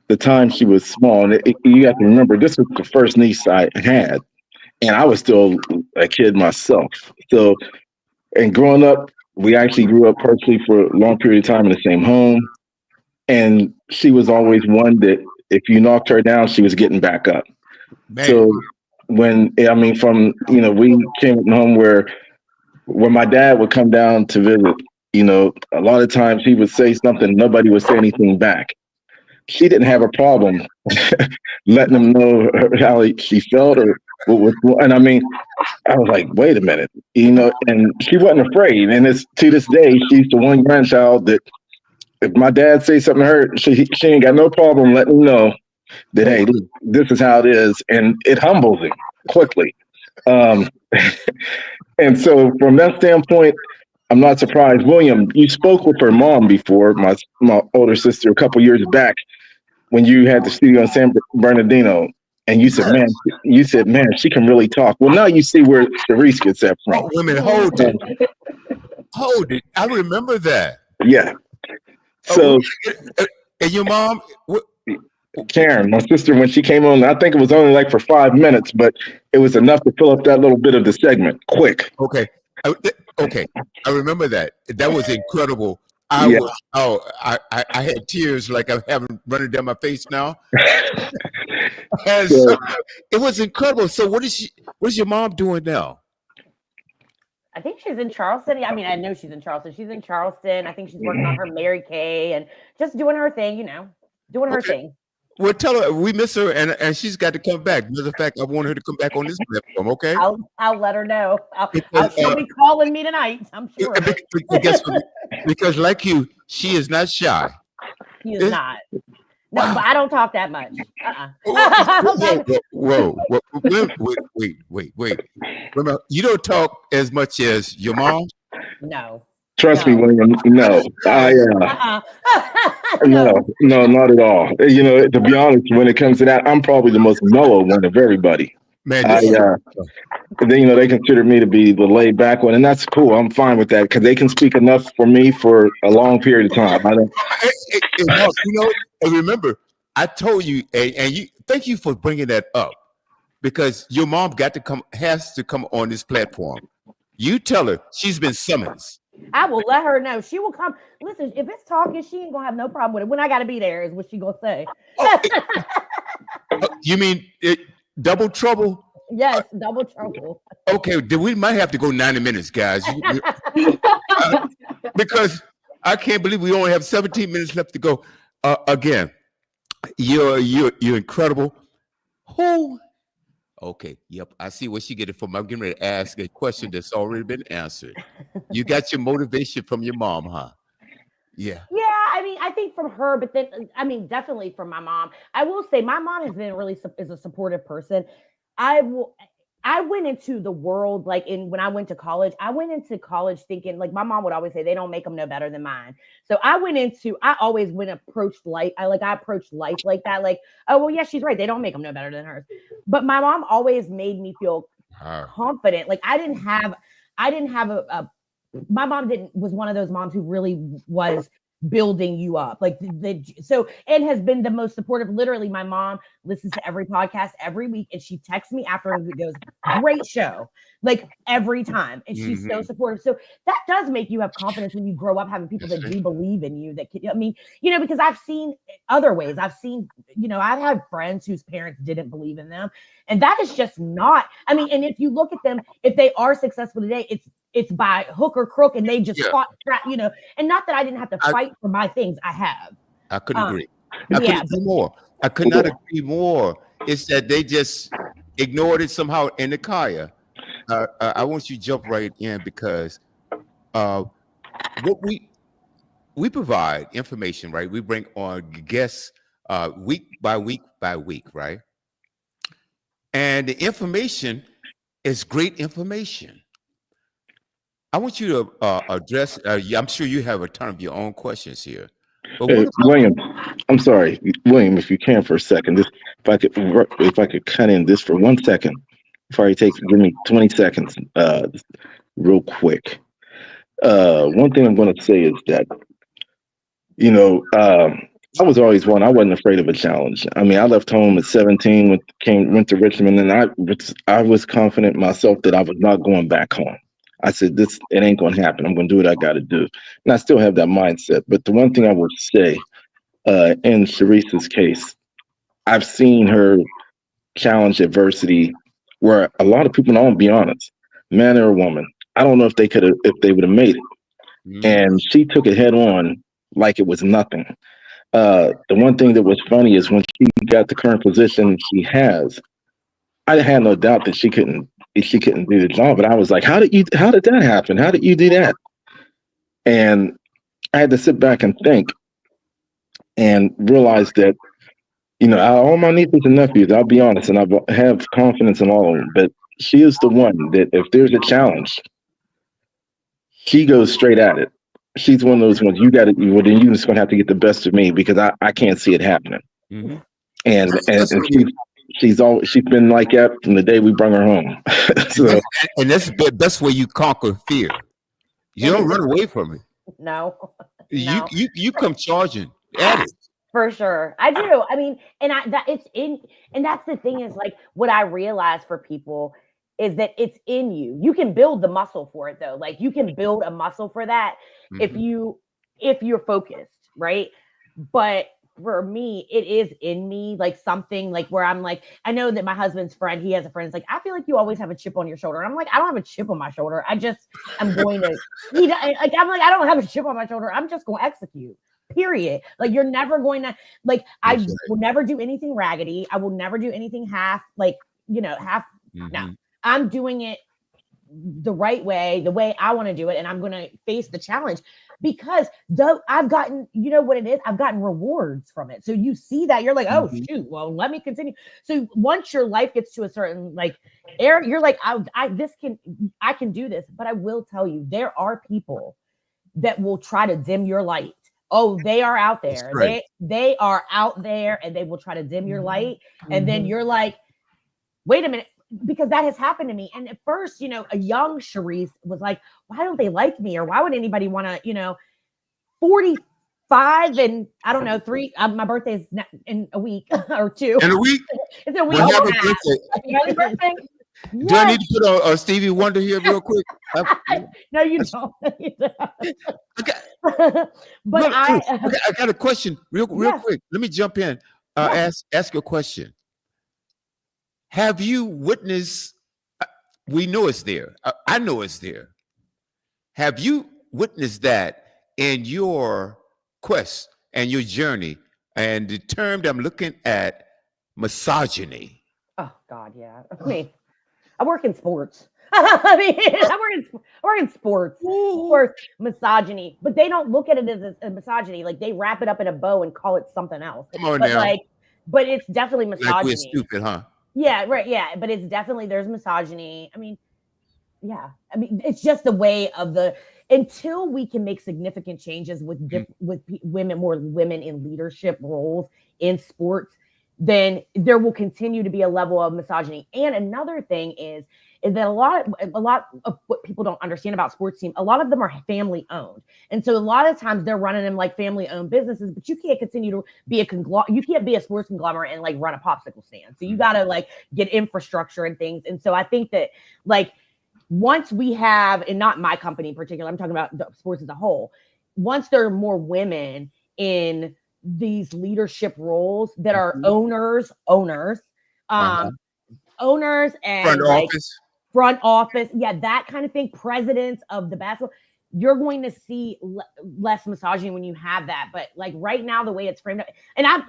the time she was small, and you have to remember this was the first niece I had, and I was still a kid myself. So, and growing up, we actually grew up personally for a long period of time in the same home, and she was always one that if you knocked her down, she was getting back up. Man. So we came home where my dad would come down to visit You know, a lot of times he would say something, nobody would say anything back. She didn't have a problem letting him know how she felt or what was. And I mean, I was like, wait a minute, you know, and she wasn't afraid. And it's to this day, she's the one grandchild that if my dad say something to her, she ain't got no problem letting him know that, hey, this is how it is. And it humbles him quickly. Um, and so from that standpoint, I'm not surprised. William, you spoke with her mom before, my older sister, a couple years back when you had the studio in San Bernardino, and you said, man, she can really talk. Well, now you see where Charise gets that from. Oh, women, hold it. I remember that. Yeah. So, and your mom, Karen, my sister, when she came on, I think it was only like for 5 minutes, but it was enough to fill up that little bit of the segment quick. Okay. I remember that. That was incredible. I had tears like I'm having running down my face now. And so, it was incredible. So what is your mom doing now? I think she's in Charleston. I mean, I know she's in Charleston. She's in Charleston. I think she's working on her Mary Kay and just doing her thing, you know, doing her thing. Well, tell her we miss her, and she's got to come back. As a fact, I want her to come back on this platform. Okay, I'll let her know. She'll be calling me tonight. I'm sure. Because like you, she is not shy. She is not. No, but I don't talk that much. Whoa. Wait. Remember, you don't talk as much as your mom? No. Trust me, William. No. No, not at all. You know, to be honest, when it comes to that, I'm probably the most mellow one of everybody. Man, then, you know, they consider me to be the laid back one, and that's cool. I'm fine with that because they can speak enough for me for a long period of time. I don't. You know, and remember, I told you, and you. Thank you for bringing that up, because your mom has to come on this platform. You tell her she's been summoned. I will let her know. She will come. Listen, if it's talking, she ain't gonna have no problem with it. When I gotta be there, is what she gonna say. You mean double trouble? Yes, double trouble. Okay, then we might have to go 90 minutes, guys. Because I can't believe we only have 17 minutes left to go. Again, you're incredible. Who? Okay, yep, I see where she get it from. I'm getting ready to ask a question that's already been answered. You got your motivation from your mom, huh? Yeah. Yeah, I mean, I think from her, but then, I mean, definitely from my mom. I will say my mom has been really is a supportive person. I went into the world when I went to college. I went into college thinking, like, my mom would always say, they don't make them no better than mine. So I always approached life. I approached life like that. Like, oh, well, yeah, she's right. They don't make them no better than hers. But my mom always made me feel confident. Like I didn't have my mom was one of those moms who really was building you up, and has been the most supportive. Literally, my mom listens to every podcast every week, and she texts me after and goes, "Great show!" Like every time, and she's so supportive. So that does make you have confidence when you grow up having people that do believe in you. Because I've seen other ways. I've seen, I've had friends whose parents didn't believe in them, and that is just not. I mean, and if you look at them, if they are successful today, it's by hook or crook, and they just fought, and not that I didn't have to fight for my things. I have. I couldn't agree. I couldn't agree more. I could not agree more. It's that they just ignored it somehow. In the Kaya, I want you to jump right in, because what we provide information, right? We bring on guests week by week, right? And the information is great information. I want you to address. I'm sure you have a ton of your own questions here. But William, I'm sorry, William, if you can for a second, if I could cut in this for 1 second, before you give me 20 seconds, real quick. One thing I'm going to say is that, I was always one. I wasn't afraid of a challenge. I mean, I left home at 17, went to Richmond, and I was confident myself that I was not going back home. I said, it ain't going to happen. I'm going to do what I got to do. And I still have that mindset. But the one thing I would say, in Charise's case, I've seen her challenge adversity where a lot of people, and I'll be honest, man or woman, I don't know if they would have made it. and she took it head on like it was nothing. The one thing that was funny is when she got the current position she has, I had no doubt that she couldn't do the job. But I was like, how did that happen? How did you do that? And I had to sit back and think and realize that, all my nieces and nephews, I'll be honest, and I have confidence in all of them, but she is the one that if there's a challenge, she goes straight at it. She's one of those ones you're just going to have to get the best of me because I can't see it happening. Mm-hmm. And she's been like that from the day we brought her home. So, and that's the best way you conquer fear. You don't run away from it. No. You come charging at it. For sure. I do. I mean, and that's the thing is like what I realize for people is that it's in you. You can build the muscle for it though. Like you can build a muscle for that if you're focused, right? But for me, it is in me, like something like where I'm like, I know that my husband's friend, he has a friend, it's like, I feel like you always have a chip on your shoulder. And I'm like, I don't have a chip on my shoulder. I don't have a chip on my shoulder. I'm just going to execute. Period. Like you're never going to I will never do anything raggedy. I will never do anything half. No, I'm doing it the right way, the way I want to do it. And I'm going to face the challenge because I've gotten, you know what it is? I've gotten rewards from it. So you see that you're like, oh shoot, well, let me continue. So once your life gets to a certain air, you're like, I can do this. But I will tell you, there are people that will try to dim your light. Oh, they are out there. Right. They are out there and they will try to dim your light. And then you're like, wait a minute, because that has happened to me. And at first, a young Charise was like, why don't they like me? Or why would anybody want to, 45 and I don't know, 3, my birthday's in a week or 2. In a week? It's a week. Happy birthday. Yes. Do I need to put a Stevie Wonder here real quick? No, you don't. But I got a question real quick. Let me jump in. Ask a question. Have you witnessed? We know it's there. I know it's there. Have you witnessed that in your quest and your journey? And the term that I'm looking at, misogyny. Oh God, yeah. I mean, I work in sports. I work in sports. Misogyny, but they don't look at it as a misogyny. Like they wrap it up in a bow and call it something else. Come on now. But it's definitely misogyny. Like we're stupid, huh? Yeah, right. Yeah, but it's definitely there's misogyny. I mean, yeah. I mean, it's just the way of until we can make significant changes with more women in leadership roles in sports, then there will continue to be a level of misogyny. And another thing is that a lot of what people don't understand about sports teams, a lot of them are family owned. And so a lot of times they're running them like family owned businesses, but you can't continue to be you can't be a sports conglomerate and run a popsicle stand. So you got to get infrastructure and things. And so I think that once we have, and not my company in particular, I'm talking about sports as a whole, once there are more women in these leadership roles that are owners and front office, yeah, that kind of thing, presidents of the basketball, you're going to see less misogyny when you have that. But right now, the way it's framed up, and I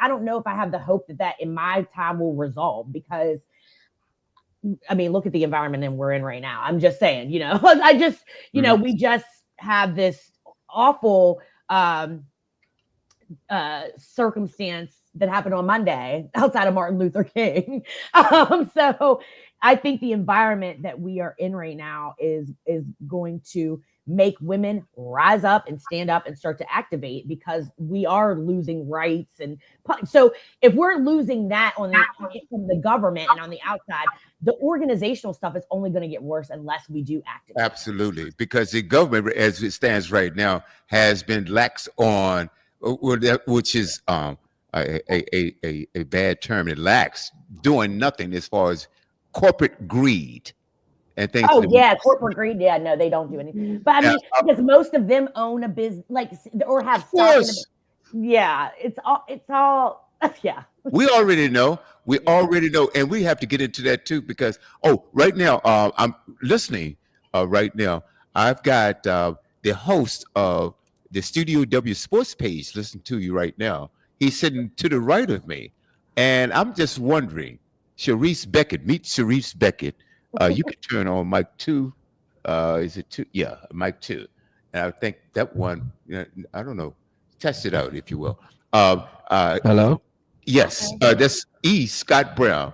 don't know if I have the hope that in my time will resolve, because I mean, look at the environment that we're in right now. I'm just saying, we just have this awful circumstance that happened on Monday outside of Martin Luther King. So I think the environment that we are in right now is going to make women rise up and stand up and start to activate, because we are losing rights. And so if we're losing that from the government and on the outside, the organizational stuff is only going to get worse unless we do activate. Absolutely. Because the government, as it stands right now, has been lax on, which is a bad term. It lacks doing nothing as far as corporate greed and things. Oh yeah, corporate greed. Yeah, no, they don't do anything. But I mean, because most of them own a business, or have stock in a business. Yeah, it's all. Yeah. We already know, and we have to get into that too, because right now I'm listening. Right now, I've got the host of the Studio W Sports page, listen to you right now. He's sitting to the right of me. And I'm just wondering, Charise Beckett, meet Charise Beckett. You can turn on mic 2. Is it 2? Yeah, mic 2. And I think that one, I don't know, test it out, if you will. Hello. Yes, that's E. Scott Brown.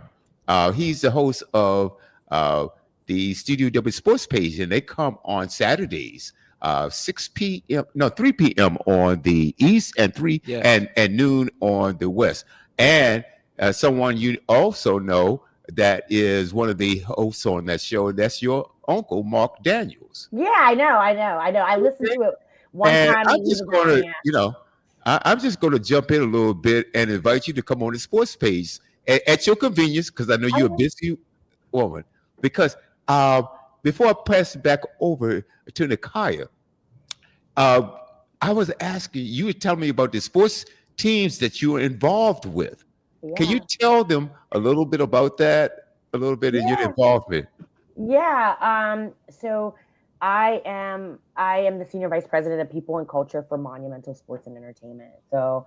He's the host of the Studio W Sports page, and they come on Saturdays, 6 p.m. No, 3 p.m. on the East, and and noon on the West. And someone you also know that is one of the hosts on that show. That's your uncle, Mark Daniels. Yeah, I know. I listened to it one And time. I'm just going to, I'm just going to jump in a little bit and invite you to come on the sports page at your convenience, because I know you're a busy woman. Because before I pass it back over to Nakaya, I was asking you to tell me about the sports teams that you are involved with. Yeah. Can you tell them a little bit about that, a little bit in your involvement? Yeah. So I am the senior vice president of people and culture for Monumental Sports and Entertainment. So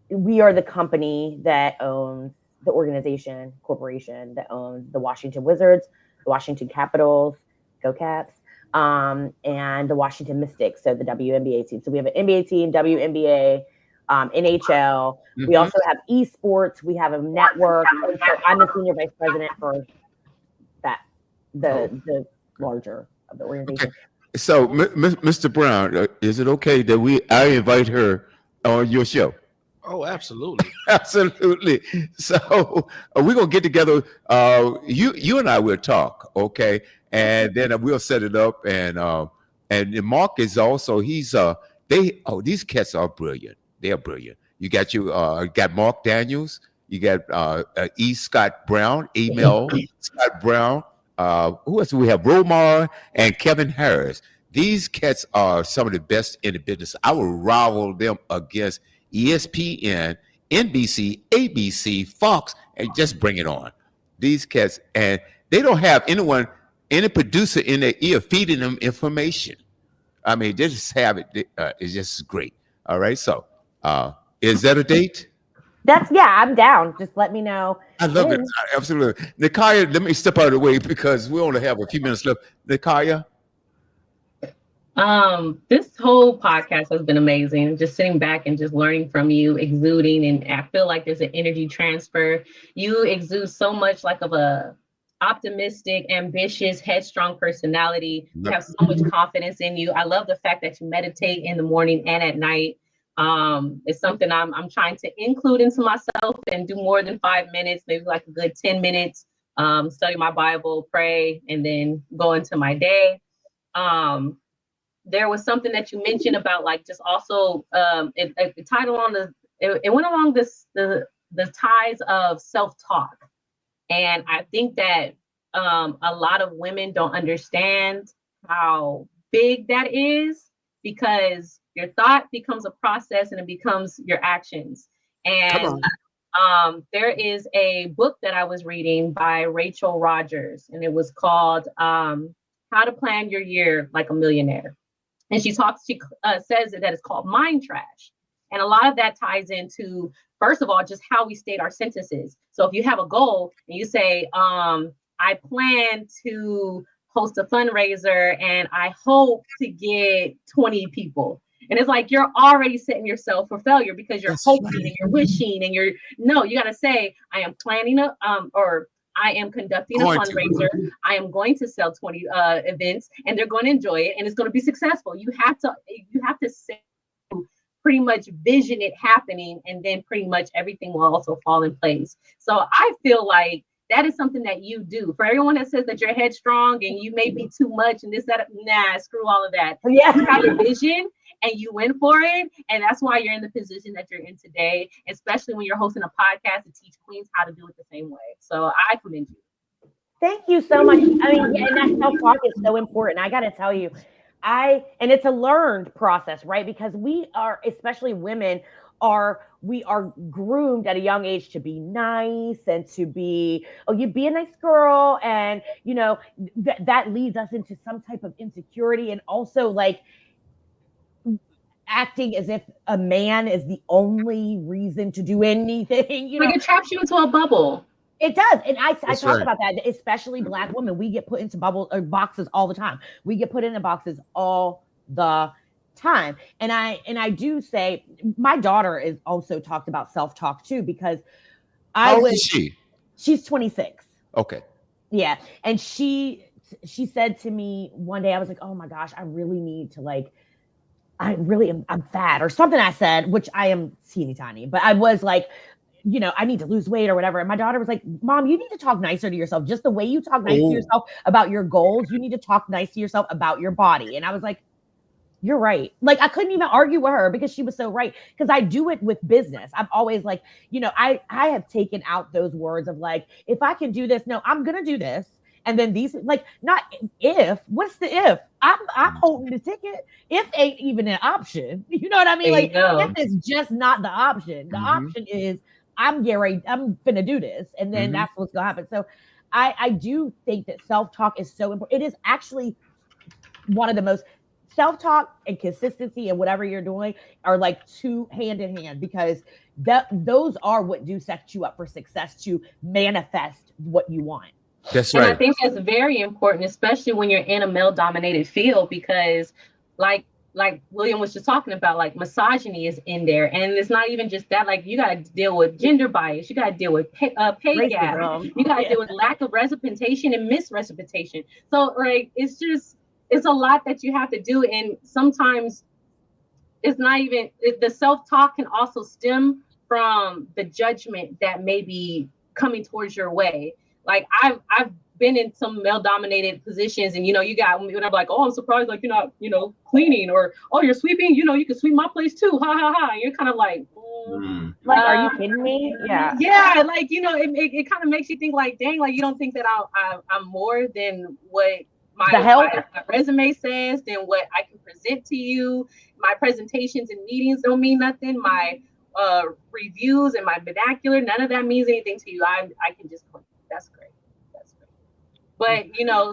we are the company that owns the corporation that owns the Washington Wizards, the Washington Capitals, go Caps, and the Washington Mystics, so the WNBA team. So we have an NBA team, WNBA, NHL. Mm-hmm. We also have esports. We have a network. And so I'm the senior vice president for that, the larger of the organization. Okay. So, Mr. Brown, is it okay that I invite her on your show? Oh, absolutely. Absolutely. So we're gonna get together. You and I will talk, okay? And then we'll set it up. And Mark is also these cats are brilliant. They are brilliant. You got Mark Daniels. You got E. Scott Brown, email Scott Brown. Who else do we have? Romar and Kevin Harris. These cats are some of the best in the business. I will rival them against ESPN, NBC, ABC, Fox, and just bring it on. These cats, and they don't have any producer in their ear feeding them information. I mean, they just have it. It's just great. All right. So, is that a date? I'm down. Just let me know. I love it. Absolutely. Nakaya, let me step out of the way because we only have a few minutes left. Nakaya? This whole podcast has been amazing. Just sitting back and just learning from you, exuding, and I feel like there's an energy transfer. You exude so much like of a optimistic, ambitious, headstrong personality. You have so much confidence in you. I love the fact that you meditate in the morning and at night. It's something I'm trying to include into myself and do more than 5 minutes, maybe like a good 10 minutes, study my Bible, pray, and then go into my day. There was something that you mentioned about like just also it title on it went along the ties of self-talk. And I think that a lot of women don't understand how big that is, because your thought becomes a process and it becomes your actions. And there is a book that I was reading by Rachel Rogers, and it was called How to Plan Your Year Like a Millionaire. And she says that it's called mind trash. And a lot of that ties into, first of all, just how we state our sentences. So if you have a goal and you say, I plan to host a fundraiser and I hope to get 20 people. And it's like, you're already setting yourself for failure because you're hoping and you're wishing and you got to say, I am planning or I am conducting a fundraiser. I am going to sell 20 events and they're going to enjoy it and it's going to be successful. You have to say, pretty much vision it happening, and then pretty much everything will also fall in place. So I feel like that is something that you do. For everyone that says that you're headstrong and you may be too much and this, that, nah, screw all of that. Yeah. You have a vision and you went for it. And that's why you're in the position that you're in today, especially when you're hosting a podcast to teach queens how to do it the same way. So I commend you. Thank you so much. I mean, and that self-talk is so important. I got to tell you, and it's a learned process, right? Because we are, especially women, we are groomed at a young age to be nice and to be, oh, you be a nice girl. And, that leads us into some type of insecurity, and also like acting as if a man is the only reason to do anything. Like it traps you into a bubble. It does. And I talk about that, especially Black women. We get put into bubbles or boxes all the time. We get put into boxes all the time. And I do say my daughter is also talked about self-talk too, because How old is she? She's 26. Okay. Yeah. And she said to me one day, I was like, oh my gosh, I really need to I'm fat or something. I said, which I am teeny tiny, but I was like, I need to lose weight or whatever. And my daughter was like, Mom, you need to talk nicer to yourself. Just the way you talk nice to yourself about your goals, you need to talk nice to yourself about your body. And I was like, you're right. Like, I couldn't even argue with her because she was so right. Because I do it with business. I'm always like, I have taken out those words of like, if I can do this, no, I'm going to do this. And then these, like, not if, what's the if? I'm holding the ticket. If ain't even an option. You know what I mean? Like, if is just not the option. The option is I'm gonna do this. And then that's what's gonna happen. So I do think that self-talk is so important. It is actually one of the most, self-talk and consistency and whatever you're doing are like two hand in hand, because those are what do set you up for success, to manifest what you want. That's right. And I think that's very important, especially when you're in a male-dominated field, because like William was just talking about, like I in there. And it's not even just that, like you got to deal with gender bias. You got to deal with pay gap. You got to deal with lack of representation and misrepresentation. So like, it's a lot that you have to do. And sometimes it's not even, the self-talk can also stem from the judgment that may be coming towards your way. Like I've been in some male-dominated positions, and you got when I'm like, oh, I'm surprised, like you're not, cleaning, or oh, you're sweeping, you can sweep my place too, ha ha ha. And you're kind of like, like, are you kidding me? Yeah, like it kind of makes you think like, dang, like you don't think that I'm more than what my resume says, than what I can present to you. My presentations and meetings don't mean nothing. My reviews and my vernacular, none of that means anything to you. I can just click. That's great. But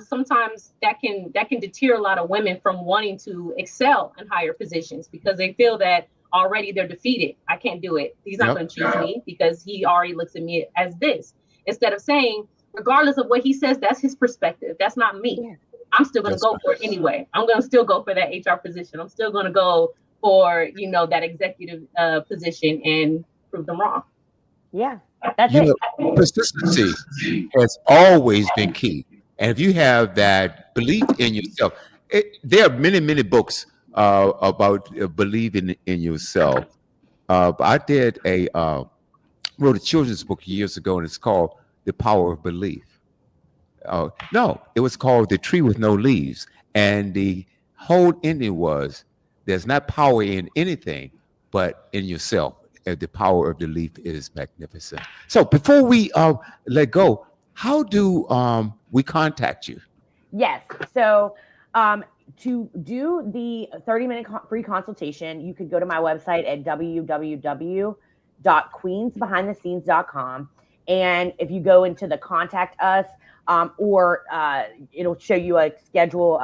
sometimes that can deter a lot of women from wanting to excel in higher positions, because they feel that already they're defeated. I can't do it. He's not going to choose me because he already looks at me as this. Instead of saying, regardless of what he says, that's his perspective. That's not me. Yeah. I'm still going to go for it anyway. I'm going to still go for that HR position. I'm still going to go for that executive position and prove them wrong. Yeah. That's it. Consistency has always been key. And if you have that belief in yourself, there are many, many books about believing in yourself. I wrote a children's book years ago, and it's called The Power of Belief. No, it was called The Tree with No Leaves. And the whole ending was, there's not power in anything but in yourself. The power of belief is magnificent. So before we let go, how do we contact you? Yes. So to do the 30-minute free consultation, you could go to my website at www.queensbehindthescenes.com. And if you go into the contact us, or it'll show you a schedule,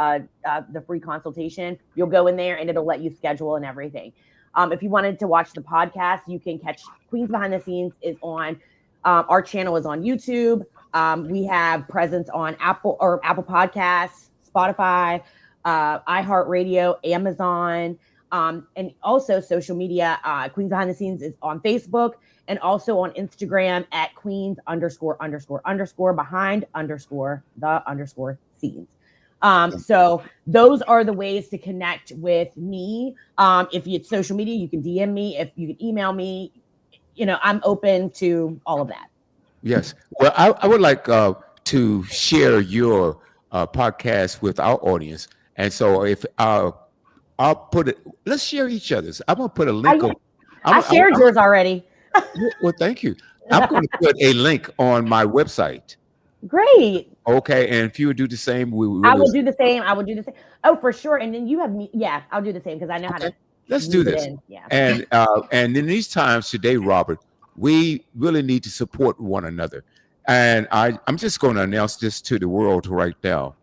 the free consultation, you'll go in there and it'll let you schedule and everything. If you wanted to watch the podcast, you can catch Queens Behind the Scenes is on, our channel is on YouTube. We have presence on Apple Podcasts, Spotify, iHeartRadio, Amazon, and also social media. Queens Behind the Scenes is on Facebook and also on Instagram at Queens___behind_the_scenes. So those are the ways to connect with me. If it's social media, you can DM me. If you can email me, I'm open to all of that. Yes. Well, I would like to share your podcast with our audience. And so if I'll put it, let's share each other's. I'm going to put a link on. I shared yours already. Well, thank you. I'm going to put a link on my website. Great. Okay, and if you would do the same, I will do the same. I will do the same. Oh, for sure. And then you have me. Yeah, I'll do the same because I know how to. Let's do this. Yeah. And in these times today, Robert, we really need to support one another. And I'm just going to announce this to the world right now.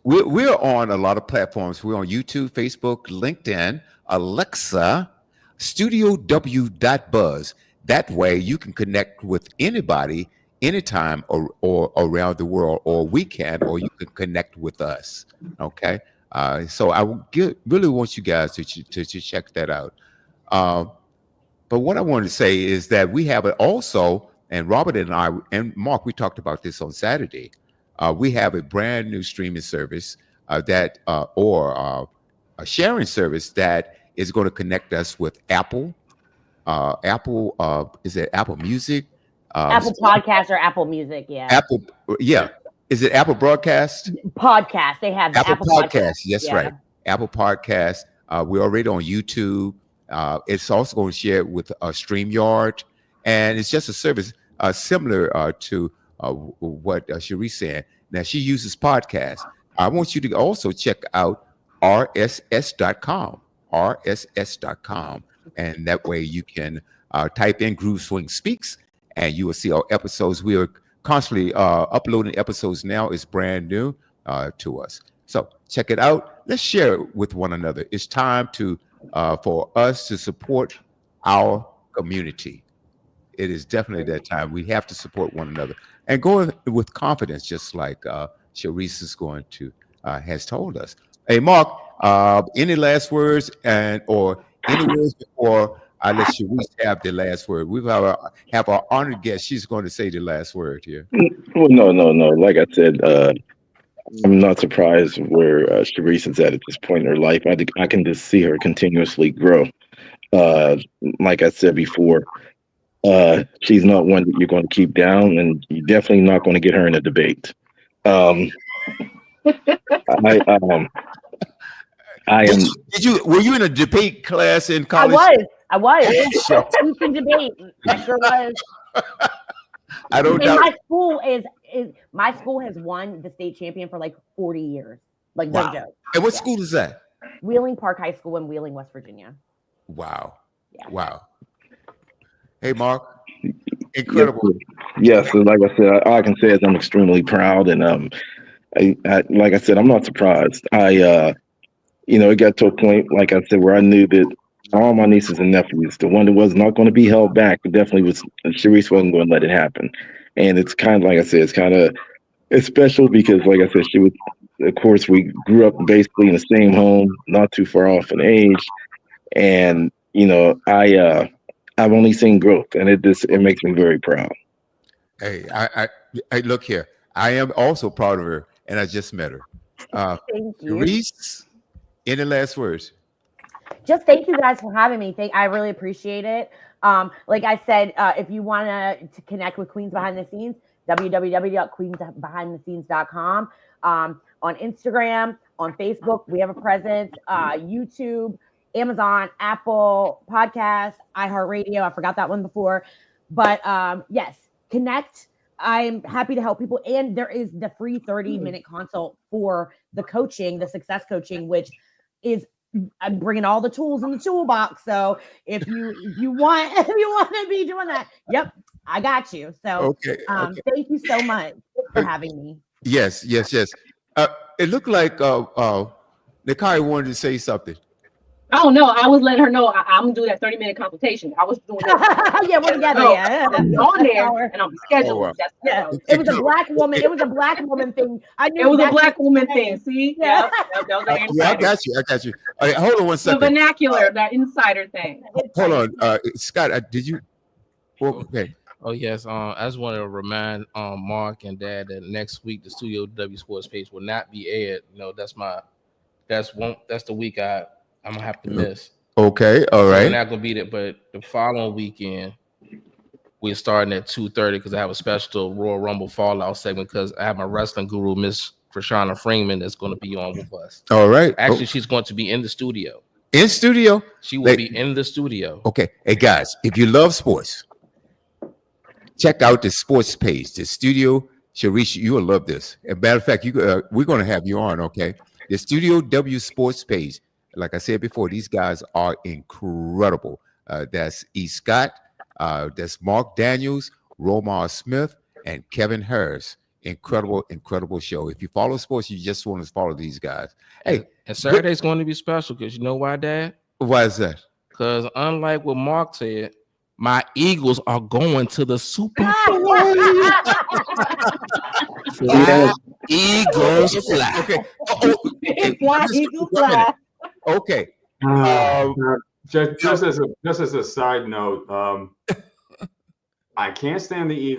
We're on a lot of platforms. We're on YouTube, Facebook, LinkedIn, Alexa, StudioW.Buzz. That way you can connect with anybody anytime or around the world, or we can, or you can connect with us. Okay. So I really want you guys to check that out. But what I wanted to say is that we have it also, and Robert and I and Mark, we talked about this on Saturday. We have a brand new streaming service or a sharing service that is going to connect us with Apple. Is it Apple Music? Apple Podcast or Apple Music? Yeah. Apple. Yeah. Is it Apple Broadcast? Podcast. They have the Apple Podcast. Yes, yeah. Right. Apple Podcast. We're already on YouTube. It's also going to share with StreamYard, and it's just a service similar to what Charise said. Now she uses podcasts. I want you to also check out rss.com, and that way you can type in Groove Swing Speaks, and you will see our episodes. We are constantly uploading episodes now. It's brand new to us. So check it out. Let's share it with one another. It's time for us to support our community. It is definitely that time. We have to support one another and go with confidence, just like Charise is going to has told us. Hey, Mark, any last words or any words before I let Charise have the last word? We have our honored guest. She's going to say the last word here. Well, no. Like I said, I'm not surprised where Charise is at this point in her life. I can just see her continuously grow. Like I said before, she's not one that you're going to keep down, and you're definitely not going to get her in a debate. I am. Were you in a debate class in college? I was. You can debate. I sure was. I don't know. My school has won the state champion for like 40 years. Like wow. No joke. And what school is that? Wheeling Park High School in Wheeling, West Virginia. Wow. Yeah. Wow. Hey, Mark. Incredible. Yes. So like I said, all I can say is I'm extremely proud, and I like I said, I'm not surprised. It got to a point, like I said, where I knew that all my nieces and nephews, the one that was not going to be held back, but definitely was Charise wasn't going to let it happen. And it's kind of like I said, it's special because, like I said, she was, of course, we grew up basically in the same home, not too far off in age, and I've only seen growth, and it makes me very proud. Hey, I look here. I am also proud of her, and I just met her. Thank you. Charise, any last words? Just thank you guys for having me. I really appreciate it. Like I said, if you want to connect with Queens Behind the Scenes, www.queensbehindthescenes.com. On Instagram, on Facebook, we have a presence. YouTube, Amazon, Apple Podcasts, iHeartRadio. I forgot that one before. But yes, connect. I'm happy to help people. And there is the free 30-minute consult for the coaching, the success coaching, which is I'm bringing all the tools in the toolbox. So if you want to be doing that, yep, I got you. So thank you so much for having me. Yes. It looked like Nakai wanted to say something. Oh no, I was letting her know I'm gonna do that 30-minute consultation. I was doing that. Yeah, we're together. So, yeah, I'm on there and I'm scheduled. Oh, wow. It was a black woman. It was a black woman thing. I knew it was a black woman thing. See, yeah, that was our I got you. All right, hold on one second. The vernacular, that insider thing. Hold on, Scott. Did you? Okay. Oh yes. I just want to remind Mark and Dad that next week the Studio W Sports page will not be aired. That's the week I'm gonna have to miss. Okay, all right. We're not gonna be there, but the following weekend we're starting at 2:30 because I have a special Royal Rumble Fallout segment because I have my wrestling guru, Miss Krishana Freeman, that's going to be on with us. All right. Actually, she's going to be in the studio. In studio? She will be in the studio. Okay. Hey guys, if you love sports, check out the sports page, the studio. Charise, you will love this. As a matter of fact, we're going to have you on, okay? The Studio W sports page. Like I said before, these guys are incredible. That's E. Scott, that's Mark Daniels, Romar Smith, and Kevin Harris. Incredible, incredible show. If you follow sports, you just want to follow these guys. Hey, and Saturday's going to be special because you know why, Dad? Why is that? Because unlike what Mark said, my Eagles are going to the Super Bowl. Fly, Eagles fly. Okay. Fly, Eagles fly. Okay. Just as a side note, I can't stand the Eagles.